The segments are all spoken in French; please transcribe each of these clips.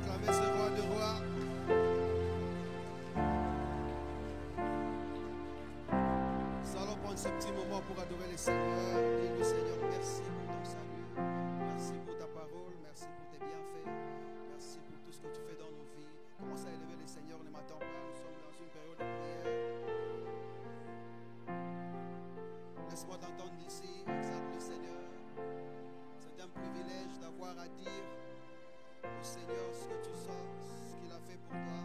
acclamer ce roi de rois. Nous allons prendre ce petit moment pour adorer le Seigneur. Dis-lui, Seigneur, merci pour ton salut. Merci pour ta parole. Merci pour tes bienfaits. Merci pour tout ce que tu fais dans nos vies. Commence à élever le Seigneur, ne m'attends pas. Nous sommes dans une période de prière. Laisse-moi t'entendre d'ici. Exalte le Seigneur. C'est un privilège d'avoir à dire au Seigneur ce que tu sens, ce qu'il a fait pour toi.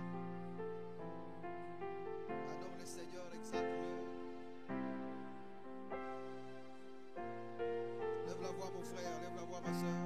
Adore le Seigneur, exalte-le. Lève la voix mon frère, lève la voix ma soeur.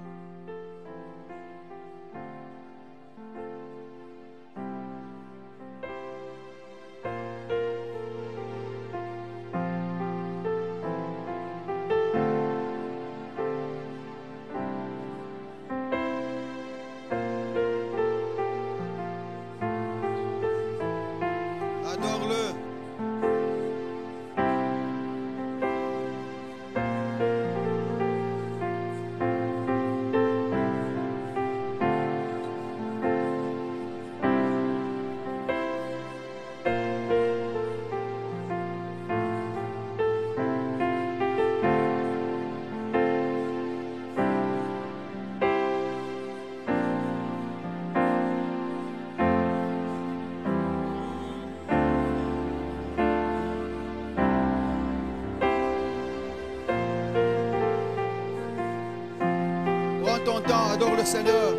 Prends ton temps, adore le Seigneur.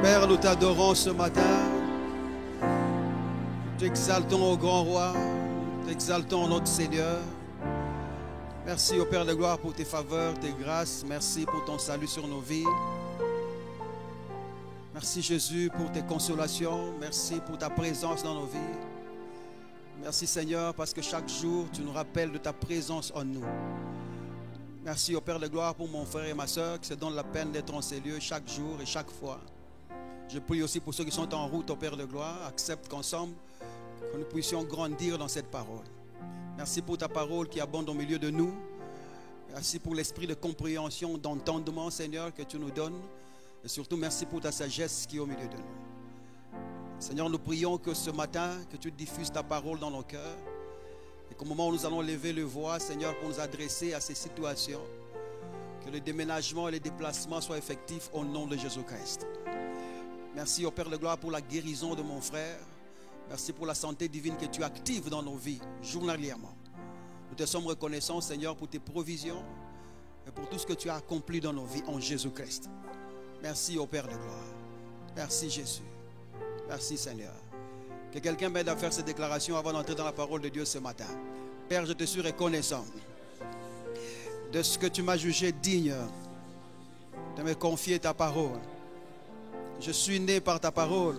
Père, nous t'adorons ce matin. T'exaltons au grand roi. T'exaltons notre Seigneur. Merci au Père de gloire pour tes faveurs, tes grâces. Merci pour ton salut sur nos vies. Merci Jésus pour tes consolations. Merci pour ta présence dans nos vies. Merci Seigneur parce que chaque jour tu nous rappelles de ta présence en nous. Merci au Père de gloire pour mon frère et ma soeur qui se donnent la peine d'être en ces lieux chaque jour et chaque fois. Je prie aussi pour ceux qui sont en route au Père de gloire. Accepte qu'ensemble, que nous puissions grandir dans cette parole. Merci pour ta parole qui abonde au milieu de nous. Merci pour l'esprit de compréhension, d'entendement, Seigneur, que tu nous donnes. Et surtout, merci pour ta sagesse qui est au milieu de nous. Seigneur, nous prions que ce matin, que tu diffuses ta parole dans nos cœurs. Et qu'au moment où nous allons lever le voix, Seigneur, pour nous adresser à ces situations, que le déménagement et les déplacements soient effectifs au nom de Jésus-Christ. Merci au Père de gloire pour la guérison de mon frère. Merci pour la santé divine que tu actives dans nos vies journalièrement. Nous te sommes reconnaissants, Seigneur, pour tes provisions et pour tout ce que tu as accompli dans nos vies en Jésus-Christ. Merci au Père de gloire. Merci Jésus. Merci Seigneur. Que quelqu'un m'aide à faire cette déclaration avant d'entrer dans la parole de Dieu ce matin. Père, je te suis reconnaissant de ce que tu m'as jugé digne de me confier ta parole. Je suis né par ta parole.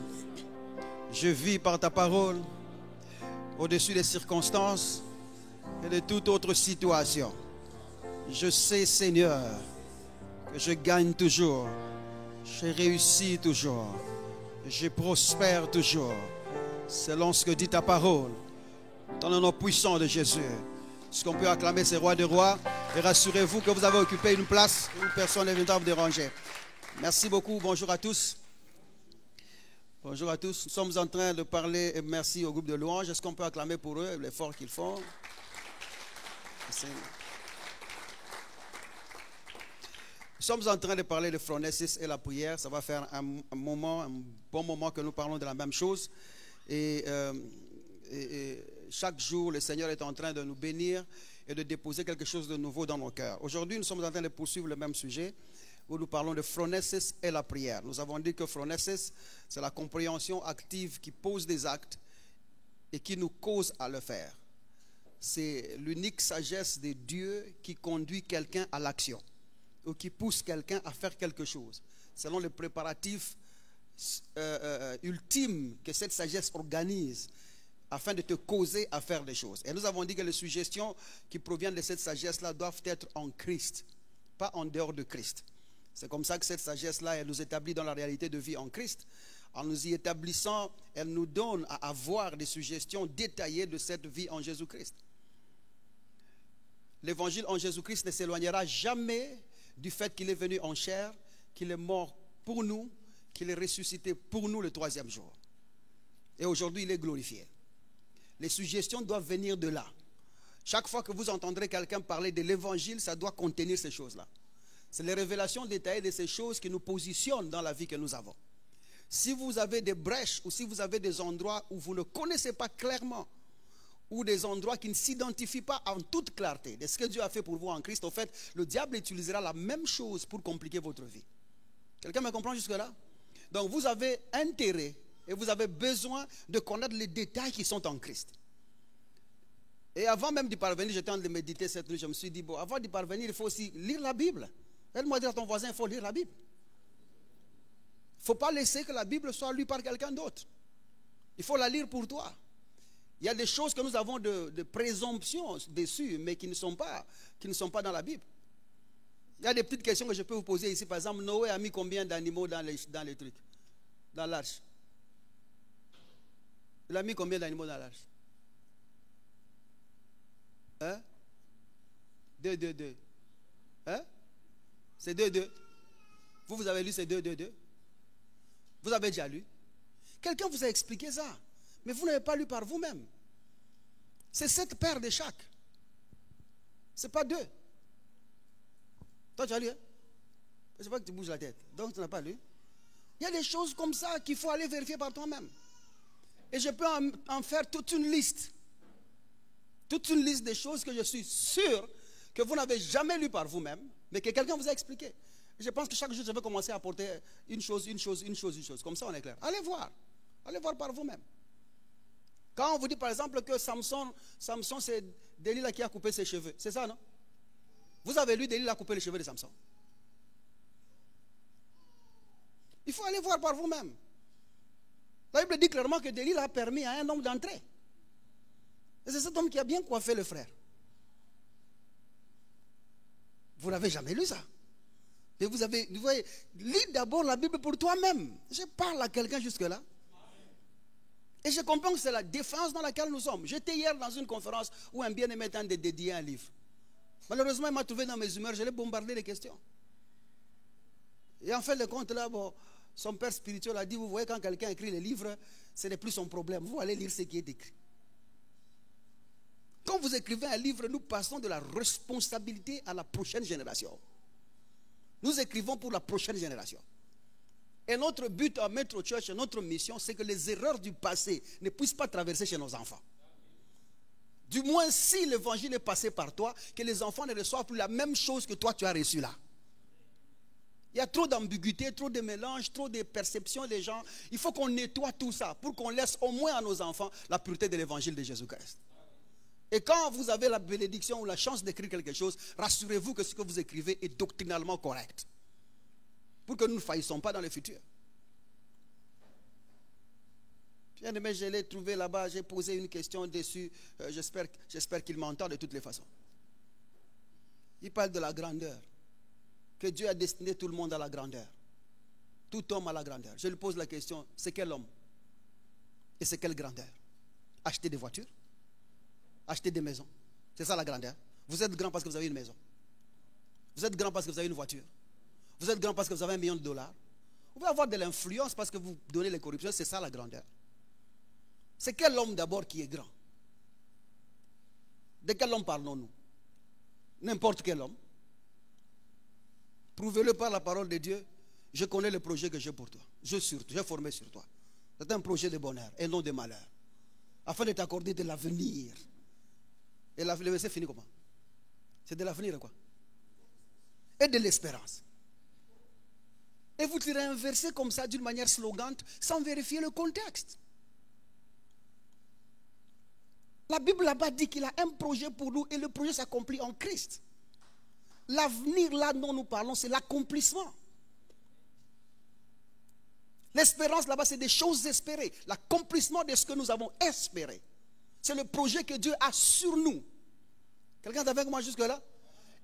Je vis par ta parole. Au-dessus des circonstances et de toute autre situation. Je sais, Seigneur, que je gagne toujours. Je réussis toujours. Je prospère toujours. Selon ce que dit ta parole. Dans le nom puissant de Jésus. Est-ce qu'on peut acclamer ce roi de rois? Et rassurez-vous que vous avez occupé une place. Une personne ne viendra vous déranger. Merci beaucoup. Bonjour à tous. Bonjour à tous. Nous sommes en train de parler, et merci au groupe de louanges. Est-ce qu'on peut acclamer pour eux l'effort qu'ils font? Merci. Nous sommes en train de parler de phronesis et la prière. Ça va faire un bon moment que nous parlons de la même chose. Et chaque jour, le Seigneur est en train de nous bénir. et de déposer quelque chose de nouveau dans nos cœurs. Aujourd'hui, nous sommes en train de poursuivre le même sujet où nous parlons de phronesis et la prière. Nous avons dit que phronesis, c'est la compréhension active qui pose des actes et qui nous cause à le faire. C'est l'unique sagesse de Dieu qui conduit quelqu'un à l'action ou qui pousse quelqu'un à faire quelque chose, selon les préparatifs ultimes que cette sagesse organise afin de te causer à faire des choses. Et nous avons dit que les suggestions qui proviennent de cette sagesse-là doivent être en Christ, pas en dehors de Christ. C'est comme ça que cette sagesse-là, elle nous établit dans la réalité de vie en Christ. En nous y établissant, elle nous donne à avoir des suggestions détaillées de cette vie en Jésus-Christ. L'évangile en Jésus-Christ ne s'éloignera jamais du fait qu'il est venu en chair, qu'il est mort pour nous, qu'il est ressuscité pour nous le 3e jour. Et aujourd'hui, il est glorifié. Les suggestions doivent venir de là. Chaque fois que vous entendrez quelqu'un parler de l'évangile, ça doit contenir ces choses-là. C'est les révélations détaillées de ces choses qui nous positionnent dans la vie que nous avons. Si vous avez des brèches ou si vous avez des endroits où vous ne connaissez pas clairement, ou des endroits qui ne s'identifient pas en toute clarté de ce que Dieu a fait pour vous en Christ, au fait, le diable utilisera la même chose pour compliquer votre vie. Quelqu'un me comprend jusque-là? Donc vous avez intérêt et vous avez besoin de connaître les détails qui sont en Christ. Et avant même d'y parvenir, j'étais en train de méditer cette nuit, je me suis dit, bon, avant d'y parvenir, il faut aussi lire la Bible. Aide-moi à dire à ton voisin, il faut lire la Bible. Il ne faut pas laisser que la Bible soit lue par quelqu'un d'autre. Il faut la lire pour toi. Il y a des choses que nous avons de présomption dessus, mais qui ne sont pas dans la Bible. Il y a des petites questions que je peux vous poser ici. Par exemple, Noé a mis combien d'animaux dans les trucs, dans l'arche? Il a mis combien d'animaux dans l'arche? Hein? 2. Hein? C'est 2. Vous avez lu ces 2. Vous avez déjà lu? Quelqu'un vous a expliqué ça, mais vous n'avez pas lu par vous-même. C'est 7 paires de chaque. Ce n'est pas 2. Toi, tu as lu, hein? Je ne sais pas que tu bouges la tête. Donc, tu n'as pas lu. Il y a des choses comme ça qu'il faut aller vérifier par toi-même. Et je peux en faire toute une liste. Toute une liste de choses que je suis sûr que vous n'avez jamais lu par vous-même, mais que quelqu'un vous a expliqué. Et je pense que chaque jour, je vais commencer à apporter une chose. Comme ça, on est clair. Allez voir. Allez voir par vous-même. Quand on vous dit, par exemple, que Samson c'est Delilah qui a coupé ses cheveux. C'est ça, non? Vous avez lu Delilah a coupé les cheveux de Samson. Il faut aller voir par vous-même. La Bible dit clairement que Delilah a permis à un homme d'entrer. Et c'est cet homme qui a bien coiffé le frère. Vous n'avez jamais lu ça. Et vous voyez, lis d'abord la Bible pour toi-même. Je parle à quelqu'un jusque-là. Et je comprends que c'est la défense dans laquelle nous sommes. J'étais hier dans une conférence où un bien-aimé tente de dédier un livre. Malheureusement, il m'a trouvé dans mes humeurs, je l'ai bombardé de questions. Et en fait, le compte là, bon, son père spirituel a dit, vous voyez, quand quelqu'un écrit les livres, ce n'est plus son problème. Vous allez lire ce qui est écrit. Quand vous écrivez un livre, nous passons de la responsabilité à la prochaine génération. Nous écrivons pour la prochaine génération. Et notre but à Metro Church, notre mission, c'est que les erreurs du passé ne puissent pas traverser chez nos enfants. Du moins, si l'évangile est passé par toi, que les enfants ne reçoivent plus la même chose que toi tu as reçu là. Il y a trop d'ambiguïté, trop de mélange, trop de perceptions des gens. Il faut qu'on nettoie tout ça pour qu'on laisse au moins à nos enfants la pureté de l'évangile de Jésus-Christ. Et quand vous avez la bénédiction ou la chance d'écrire quelque chose, rassurez-vous que ce que vous écrivez est doctrinalement correct. Pour que nous ne faillissons pas dans le futur. Bien-aimé, je l'ai trouvé là-bas, j'ai posé une question dessus. J'espère qu'il m'entend de toutes les façons. Il parle de la grandeur. Que Dieu a destiné tout le monde à la grandeur. Tout homme à la grandeur. Je lui pose la question, c'est quel homme? Et c'est quelle grandeur? Acheter des voitures? Acheter des maisons? C'est ça la grandeur. Vous êtes grand parce que vous avez une maison. Vous êtes grand parce que vous avez une voiture. Vous êtes grand parce que vous avez $1 million. Vous pouvez avoir de l'influence parce que vous donnez les corruptions. C'est ça la grandeur. C'est quel homme d'abord qui est grand? De quel homme parlons-nous? N'importe quel homme. Prouvez-le par la parole de Dieu. Je connais le projet que j'ai pour toi. J'ai formé sur toi. C'est un projet de bonheur et non de malheur. Afin de t'accorder de l'avenir. Et le verset finit comment? C'est de l'avenir, quoi. Et de l'espérance. Et vous tirez un verset comme ça d'une manière slogante sans vérifier le contexte. La Bible là-bas dit qu'il a un projet pour nous et le projet s'accomplit en Christ. L'avenir là dont nous parlons, c'est l'accomplissement. L'espérance là-bas, c'est des choses espérées. L'accomplissement de ce que nous avons espéré. C'est le projet que Dieu a sur nous. Quelqu'un est avec moi jusque-là?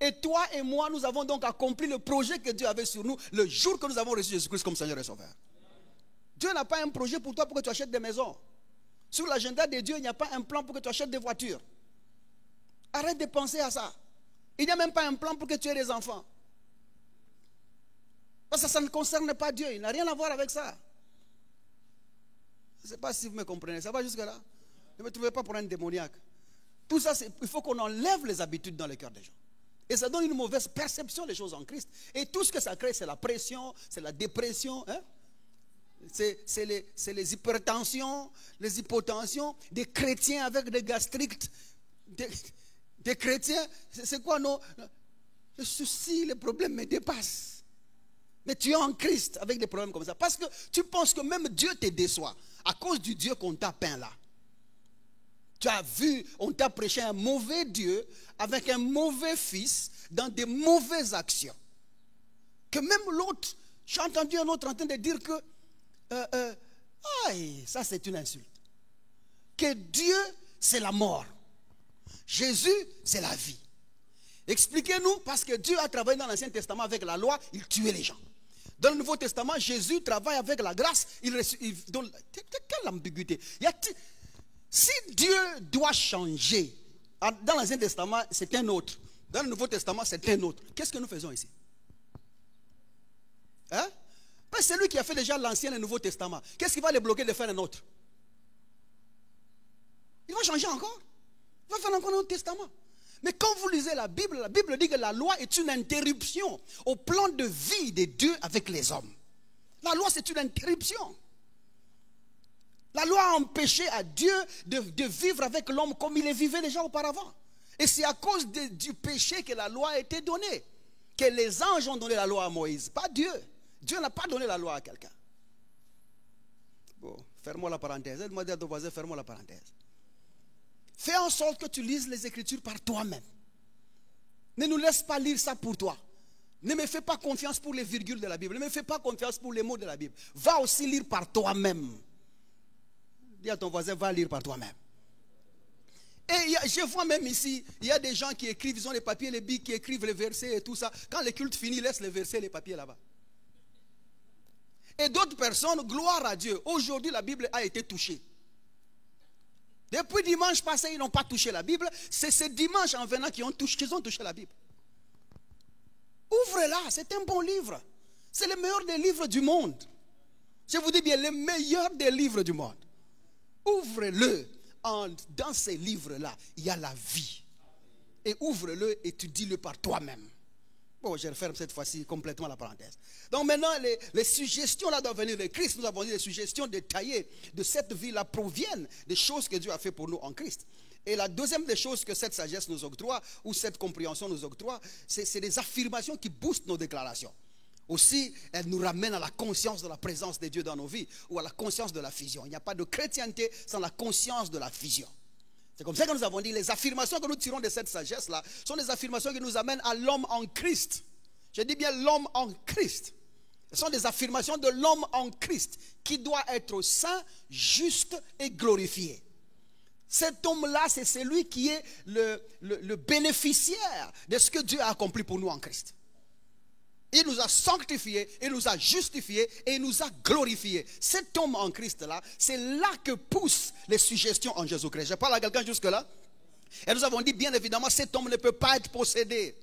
Et toi et moi, nous avons donc accompli le projet que Dieu avait sur nous le jour que nous avons reçu Jésus-Christ comme Seigneur et Sauveur. Dieu n'a pas un projet pour toi pour que tu achètes des maisons. Sur l'agenda de Dieu, il n'y a pas un plan pour que tu achètes des voitures. Arrête de penser à ça. Il n'y a même pas un plan pour que tu aies des enfants. Parce que ça ne concerne pas Dieu. Il n'a rien à voir avec ça. Je ne sais pas si vous me comprenez. Ça va jusque-là? Ne me trouvez pas pour un démoniaque. Tout ça, il faut qu'on enlève les habitudes dans le cœur des gens. Et ça donne une mauvaise perception des choses en Christ. Et tout ce que ça crée, c'est la pression, c'est la dépression, hein? C'est les hypertensions, les hypotensions, des chrétiens avec des gastrites, des chrétiens, c'est quoi le souci, les problèmes me dépassent. Mais tu es en Christ avec des problèmes comme ça. Parce que tu penses que même Dieu te déçoit à cause du Dieu qu'on t'a peint là. Tu as vu, on t'a prêché un mauvais Dieu avec un mauvais fils dans des mauvaises actions. Que même l'autre, j'ai entendu un autre en train de dire que ça c'est une insulte. Que Dieu c'est la mort. Jésus c'est la vie. Expliquez-nous, parce que Dieu a travaillé dans l'Ancien Testament avec la loi, il tuait les gens. Dans le Nouveau Testament, Jésus travaille avec la grâce, il donne. Quelle ambiguïté. Si Dieu doit changer, dans l'Ancien Testament c'est un autre, dans le Nouveau Testament c'est un autre, qu'est-ce que nous faisons ici? Hein? C'est lui qui a fait déjà l'Ancien et le Nouveau Testament. Qu'est-ce qui va les bloquer de faire un autre? Il va changer encore. Il va faire encore un autre testament. Mais quand vous lisez la Bible dit que la loi est une interruption au plan de vie de Dieu avec les hommes. La loi c'est une interruption. La loi a empêché à Dieu de vivre avec l'homme comme il le vivait déjà auparavant. Et c'est à cause du péché que la loi a été donnée. Que les anges ont donné la loi à Moïse, pas Dieu. Dieu n'a pas donné la loi à quelqu'un. Bon, ferme-moi la parenthèse. Aide-moi à dire à ton voisin, ferme-moi la parenthèse. Fais en sorte que tu lises les Écritures par toi-même. Ne nous laisse pas lire ça pour toi. Ne me fais pas confiance pour les virgules de la Bible. Ne me fais pas confiance pour les mots de la Bible. Va aussi lire par toi-même. Dis à ton voisin, va lire par toi-même. Et je vois même ici, il y a des gens qui écrivent, ils ont les papiers, les bics, qui écrivent les versets et tout ça. Quand le culte finit, ils laissent les versets, les papiers là-bas. Et d'autres personnes, gloire à Dieu. Aujourd'hui, la Bible a été touchée. Depuis dimanche passé, ils n'ont pas touché la Bible. C'est ce dimanche en venant qu'ils ont touché la Bible. Ouvrez-la, c'est un bon livre. C'est le meilleur des livres du monde. Je vous dis bien, le meilleur des livres du monde. Ouvrez-le. Dans ces livres-là, il y a la vie. Et ouvre-le, étudie-le par toi-même. Bon, je referme cette fois-ci complètement la parenthèse. Donc maintenant, les suggestions là d'avenir de Christ, nous avons dit les suggestions détaillées de cette vie-là proviennent des choses que Dieu a fait pour nous en Christ. Et la deuxième des choses que cette sagesse nous octroie, ou cette compréhension nous octroie, c'est des affirmations qui boostent nos déclarations. Aussi, elle nous ramène à la conscience de la présence de Dieu dans nos vies, ou à la conscience de la fusion. Il n'y a pas de chrétienté sans la conscience de la fusion. C'est comme ça que nous avons dit, les affirmations que nous tirons de cette sagesse-là sont des affirmations qui nous amènent à l'homme en Christ. Je dis bien l'homme en Christ. Ce sont des affirmations de l'homme en Christ qui doit être saint, juste et glorifié. Cet homme-là, c'est celui qui est le bénéficiaire de ce que Dieu a accompli pour nous en Christ. Il nous a sanctifiés, il nous a justifiés et il nous a glorifiés. Cet homme en Christ-là, c'est là que poussent les suggestions en Jésus-Christ. Je parle à quelqu'un jusque-là. Et nous avons dit, bien évidemment, cet homme ne peut pas être possédé.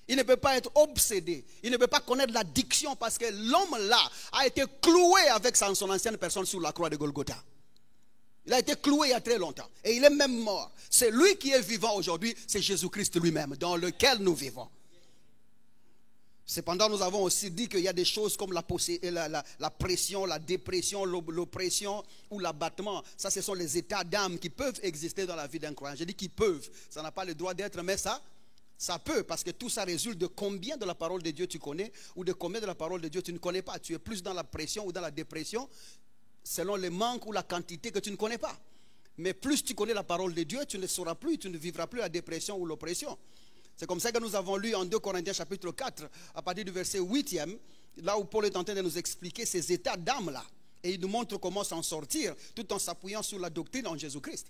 Il ne peut pas être obsédé. Il ne peut pas connaître l'addiction parce que l'homme-là a été cloué avec son ancienne personne sur la croix de Golgotha. Il a été cloué il y a très longtemps. Et il est même mort. C'est lui qui est vivant aujourd'hui. C'est Jésus-Christ lui-même dans lequel nous vivons. Cependant, nous avons aussi dit qu'il y a des choses comme la pression, la dépression, l'oppression ou l'abattement. Ça, ce sont les états d'âme qui peuvent exister dans la vie d'un croyant. Je dis qu'ils peuvent. Ça n'a pas le droit d'être, mais ça Ça peut, parce que tout ça résulte de combien de la parole de Dieu tu connais ou de combien de la parole de Dieu tu ne connais pas. Tu es plus dans la pression ou dans la dépression selon le manque ou la quantité que tu ne connais pas. Mais plus tu connais la parole de Dieu, tu ne sauras plus, tu ne vivras plus la dépression ou l'oppression. C'est comme ça que nous avons lu en 2 Corinthiens chapitre 4, à partir du verset 8e, là où Paul est en train de nous expliquer ces états d'âme-là. Et il nous montre comment s'en sortir, tout en s'appuyant sur la doctrine en Jésus-Christ.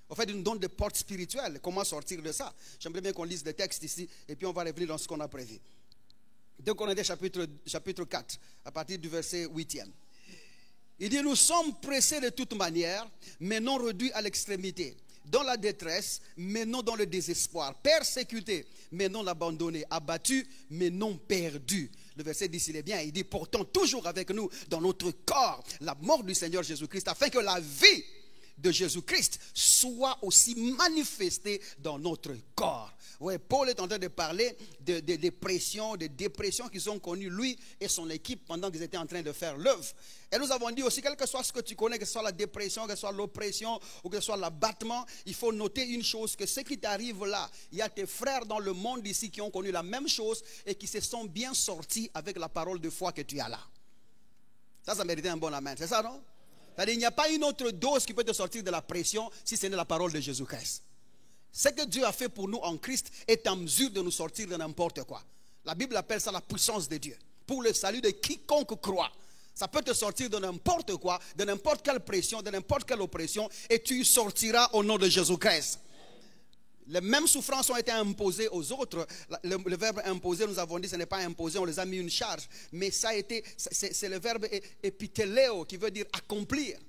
En fait, il nous donne des portes spirituelles, comment sortir de ça. J'aimerais bien qu'on lise des textes ici, et puis on va revenir dans ce qu'on a prévu. 2 Corinthiens chapitre 4, à partir du verset 8e. Il dit, nous sommes pressés de toute manière, mais non réduits à l'extrémité. Dans la détresse, mais non dans le désespoir. Persécutés, mais non abandonnés. Abattus, mais non perdus. Le verset 10, il est bien. Il dit, portant toujours avec nous dans notre corps la mort du Seigneur Jésus-Christ, afin que la vie de Jésus-Christ soit aussi manifestée dans notre corps. Oui, Paul est en train de parler de dépression, de dépression qu'ils ont connues, lui et son équipe, pendant qu'ils étaient en train de faire l'œuvre. Et nous avons dit aussi, quel que soit ce que tu connais, que ce soit la dépression, que ce soit l'oppression ou que ce soit l'abattement, il faut noter une chose, que ce qui t'arrive là, il y a tes frères dans le monde ici qui ont connu la même chose et qui se sont bien sortis avec la parole de foi que tu as là. Ça méritait un bon amen, c'est ça, non? C'est-à-dire, il n'y a pas une autre dose qui peut te sortir de la pression si ce n'est la parole de Jésus-Christ. Ce que Dieu a fait pour nous en Christ est en mesure de nous sortir de n'importe quoi. La Bible appelle ça la puissance de Dieu. Pour le salut de quiconque croit. Ça peut te sortir de n'importe quoi, de n'importe quelle pression, de n'importe quelle oppression, et tu sortiras au nom de Jésus-Christ. Les mêmes souffrances ont été imposées aux autres. Le verbe imposer, nous avons dit, ce n'est pas imposer, on les a mis une charge. Mais ça a été, c'est le verbe epiteleo qui veut dire accomplir.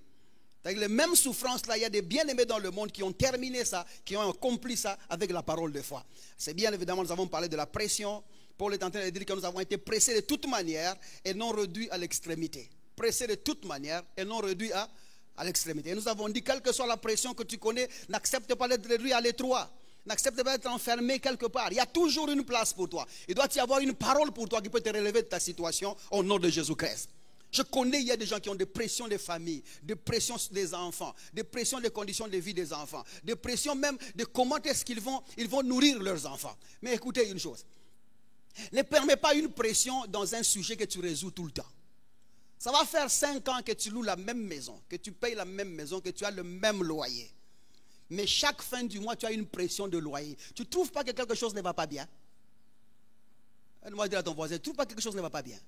Les mêmes souffrances là, il y a des bien-aimés dans le monde qui ont terminé ça, qui ont accompli ça avec la parole de foi. C'est bien évidemment, nous avons parlé de la pression. Paul est en train de dire que nous avons été pressés de toute manière et non réduits à l'extrémité. Pressés de toute manière et non réduits à l'extrémité. Et nous avons dit, quelle que soit la pression que tu connais, n'accepte pas d'être réduit à l'étroit. N'accepte pas d'être enfermé quelque part. Il y a toujours une place pour toi. Il doit y avoir une parole pour toi qui peut te relever de ta situation au nom de Jésus-Christ. Je connais, il y a des gens qui ont des pressions des familles, des pressions des enfants, des pressions des conditions de vie des enfants, des pressions même de comment est-ce qu'ils vont nourrir leurs enfants. Mais écoutez une chose. Ne permets pas une pression dans un sujet que tu résous tout le temps. Ça va faire 5 ans que tu loues la même maison, que tu payes la même maison, que tu as le même loyer. Mais chaque fin du mois, tu as une pression de loyer. Tu ne trouves pas que quelque chose ne va pas bien? Moi, je dis à ton voisin, tu ne trouves pas que quelque chose ne va pas bien?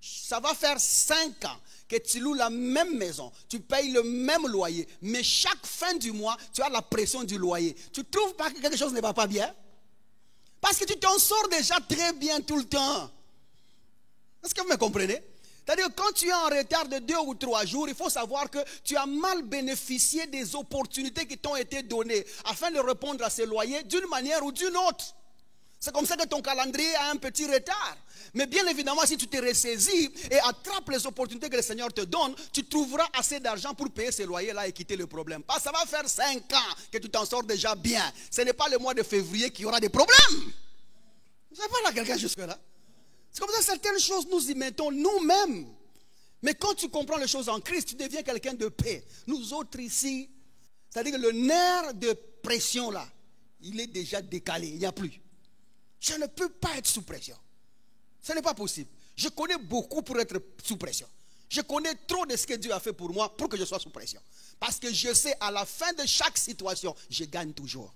Ça va faire 5 ans que tu loues la même maison, tu payes le même loyer, mais chaque fin du mois, tu as la pression du loyer. Tu ne trouves pas que quelque chose ne va pas bien? Parce que tu t'en sors déjà très bien tout le temps. Est-ce que vous me comprenez? C'est-à-dire quand tu es en retard de 2 ou 3 jours, il faut savoir que tu as mal bénéficié des opportunités qui t'ont été données afin de répondre à ces loyers d'une manière ou d'une autre. C'est comme ça que ton calendrier a un petit retard. Mais bien évidemment, si tu te ressaisis et attrapes les opportunités que le Seigneur te donne, tu trouveras assez d'argent pour payer ces loyers-là et quitter le problème. Parce que ça va faire 5 ans que tu t'en sors déjà bien. Ce n'est pas le mois de février qu'il y aura des problèmes. Je ne sais pas là quelqu'un jusque-là. C'est comme ça, certaines choses nous y mettons nous-mêmes. Mais quand tu comprends les choses en Christ, tu deviens quelqu'un de paix. Nous autres ici, c'est-à-dire que le nerf de pression là, il est déjà décalé, il n'y a plus. Je ne peux pas être sous pression. Ce n'est pas possible. Je connais beaucoup pour être sous pression. Je connais trop de ce que Dieu a fait pour moi pour que je sois sous pression. Parce que je sais à la fin de chaque situation, je gagne toujours.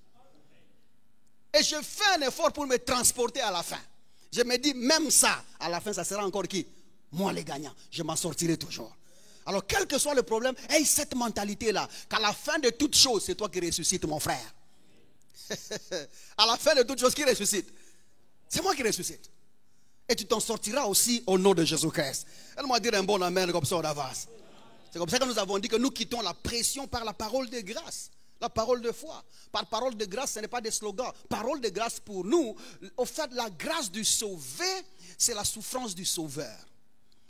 Et je fais un effort pour me transporter à la fin. Je me dis, même ça, à la fin, ça sera encore qui? Moi, les gagnants. Je m'en sortirai toujours. Alors, quel que soit le problème, aie cette mentalité-là, qu'à la fin de toute chose, c'est toi qui ressuscites, mon frère. À la fin de toute chose, qui ressuscite? C'est moi qui ressuscite. Et tu t'en sortiras aussi au nom de Jésus-Christ. Elle m'a dit un bon amen comme ça on avance. C'est comme ça que nous avons dit que nous quittons la pression par la parole de grâce. La parole de foi. Par parole de grâce, ce n'est pas des slogans. Parole de grâce pour nous. Au fait, la grâce du sauvé, c'est la souffrance du sauveur.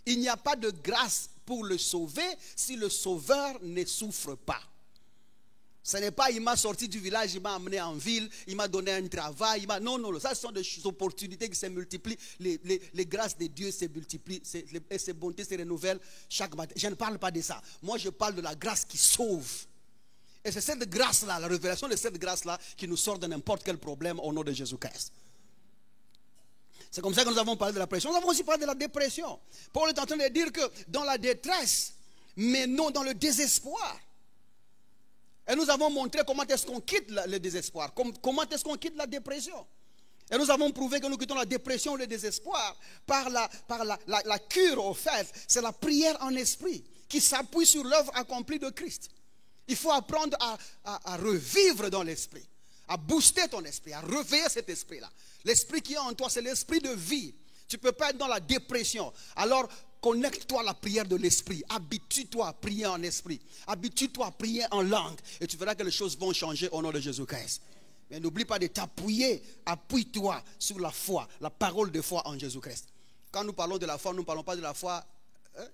Il n'y a pas de grâce pour le sauver si le sauveur ne souffre pas. Ce n'est pas il m'a sorti du village, il m'a amené en ville, il m'a donné un travail. Non, non, ça ce sont des opportunités qui se multiplient. Les grâces de Dieu se multiplient et ses bontés se renouvellent chaque matin. Je ne parle pas de ça. Moi, je parle de la grâce qui sauve. Et c'est cette grâce-là, la révélation de cette grâce-là qui nous sort de n'importe quel problème au nom de Jésus-Christ. C'est comme ça que nous avons parlé de la pression. Nous avons aussi parlé de la dépression. Paul est en train de dire que dans la détresse, mais non dans le désespoir. Et nous avons montré comment est-ce qu'on quitte le désespoir, comment est-ce qu'on quitte la dépression. Et nous avons prouvé que nous quittons la dépression ou le désespoir par la cure, au fait. C'est la prière en esprit qui s'appuie sur l'œuvre accomplie de Christ. Il faut apprendre à revivre dans l'esprit, à booster ton esprit, à réveiller cet esprit-là. L'esprit qui est en toi, c'est l'esprit de vie. Tu ne peux pas être dans la dépression. Alors, connecte-toi à la prière de l'esprit. Habitue-toi à prier en esprit. Habitue-toi à prier en langue. Et tu verras que les choses vont changer au nom de Jésus-Christ. Mais n'oublie pas de t'appuyer. Appuie-toi sur la foi, la parole de foi en Jésus-Christ. Quand nous parlons de la foi, nous ne parlons pas de la foi.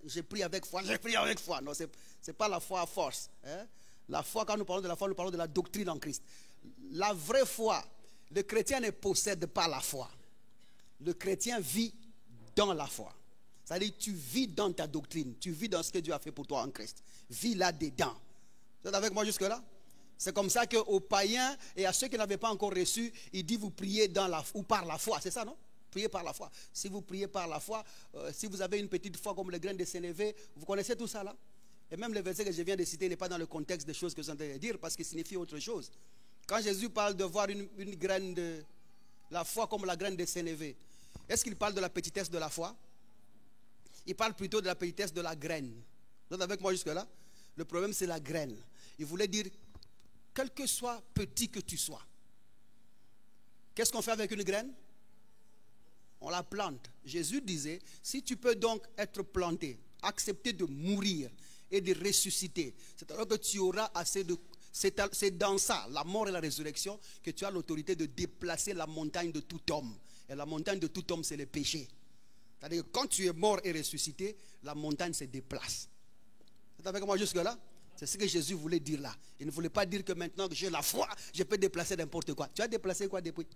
J'ai prié avec foi, j'ai prié avec foi. Non, ce n'est pas la foi à force. La foi, quand nous parlons de la foi, nous parlons de la doctrine en Christ. La vraie foi, le chrétien ne possède pas la foi. Le chrétien vit dans la foi. C'est-à-dire tu vis dans ta doctrine, tu vis dans ce que Dieu a fait pour toi en Christ. Vis là-dedans. Vous êtes avec moi jusque-là? C'est comme ça qu'aux païens et à ceux qui n'avaient pas encore reçu, il dit vous priez ou par la foi. C'est ça, non? Priez par la foi. Si vous priez par la foi, si vous avez une petite foi comme le grain de sénévé, vous connaissez tout ça là? Et même le verset que je viens de citer n'est pas dans le contexte des choses que je viens de dire parce qu'il signifie autre chose. Quand Jésus parle de voir une graine de la foi comme la graine de sénévé, est-ce qu'il parle de la petitesse de la foi? Il parle plutôt de la petitesse de la graine. Vous êtes avec moi jusque-là? Le problème, c'est la graine. Il voulait dire, quel que soit petit que tu sois, qu'est-ce qu'on fait avec une graine? On la plante. Jésus disait, si tu peux donc être planté, accepter de mourir et de ressusciter, c'est alors que tu auras assez de... C'est dans ça, la mort et la résurrection, que tu as l'autorité de déplacer la montagne de tout homme. Et la montagne de tout homme, c'est le péché. C'est-à-dire que quand tu es mort et ressuscité, la montagne se déplace. Vous êtes avec moi jusque-là? C'est ce que Jésus voulait dire là. Il ne voulait pas dire que maintenant que j'ai la foi, je peux déplacer n'importe quoi. Tu as déplacé quoi depuis?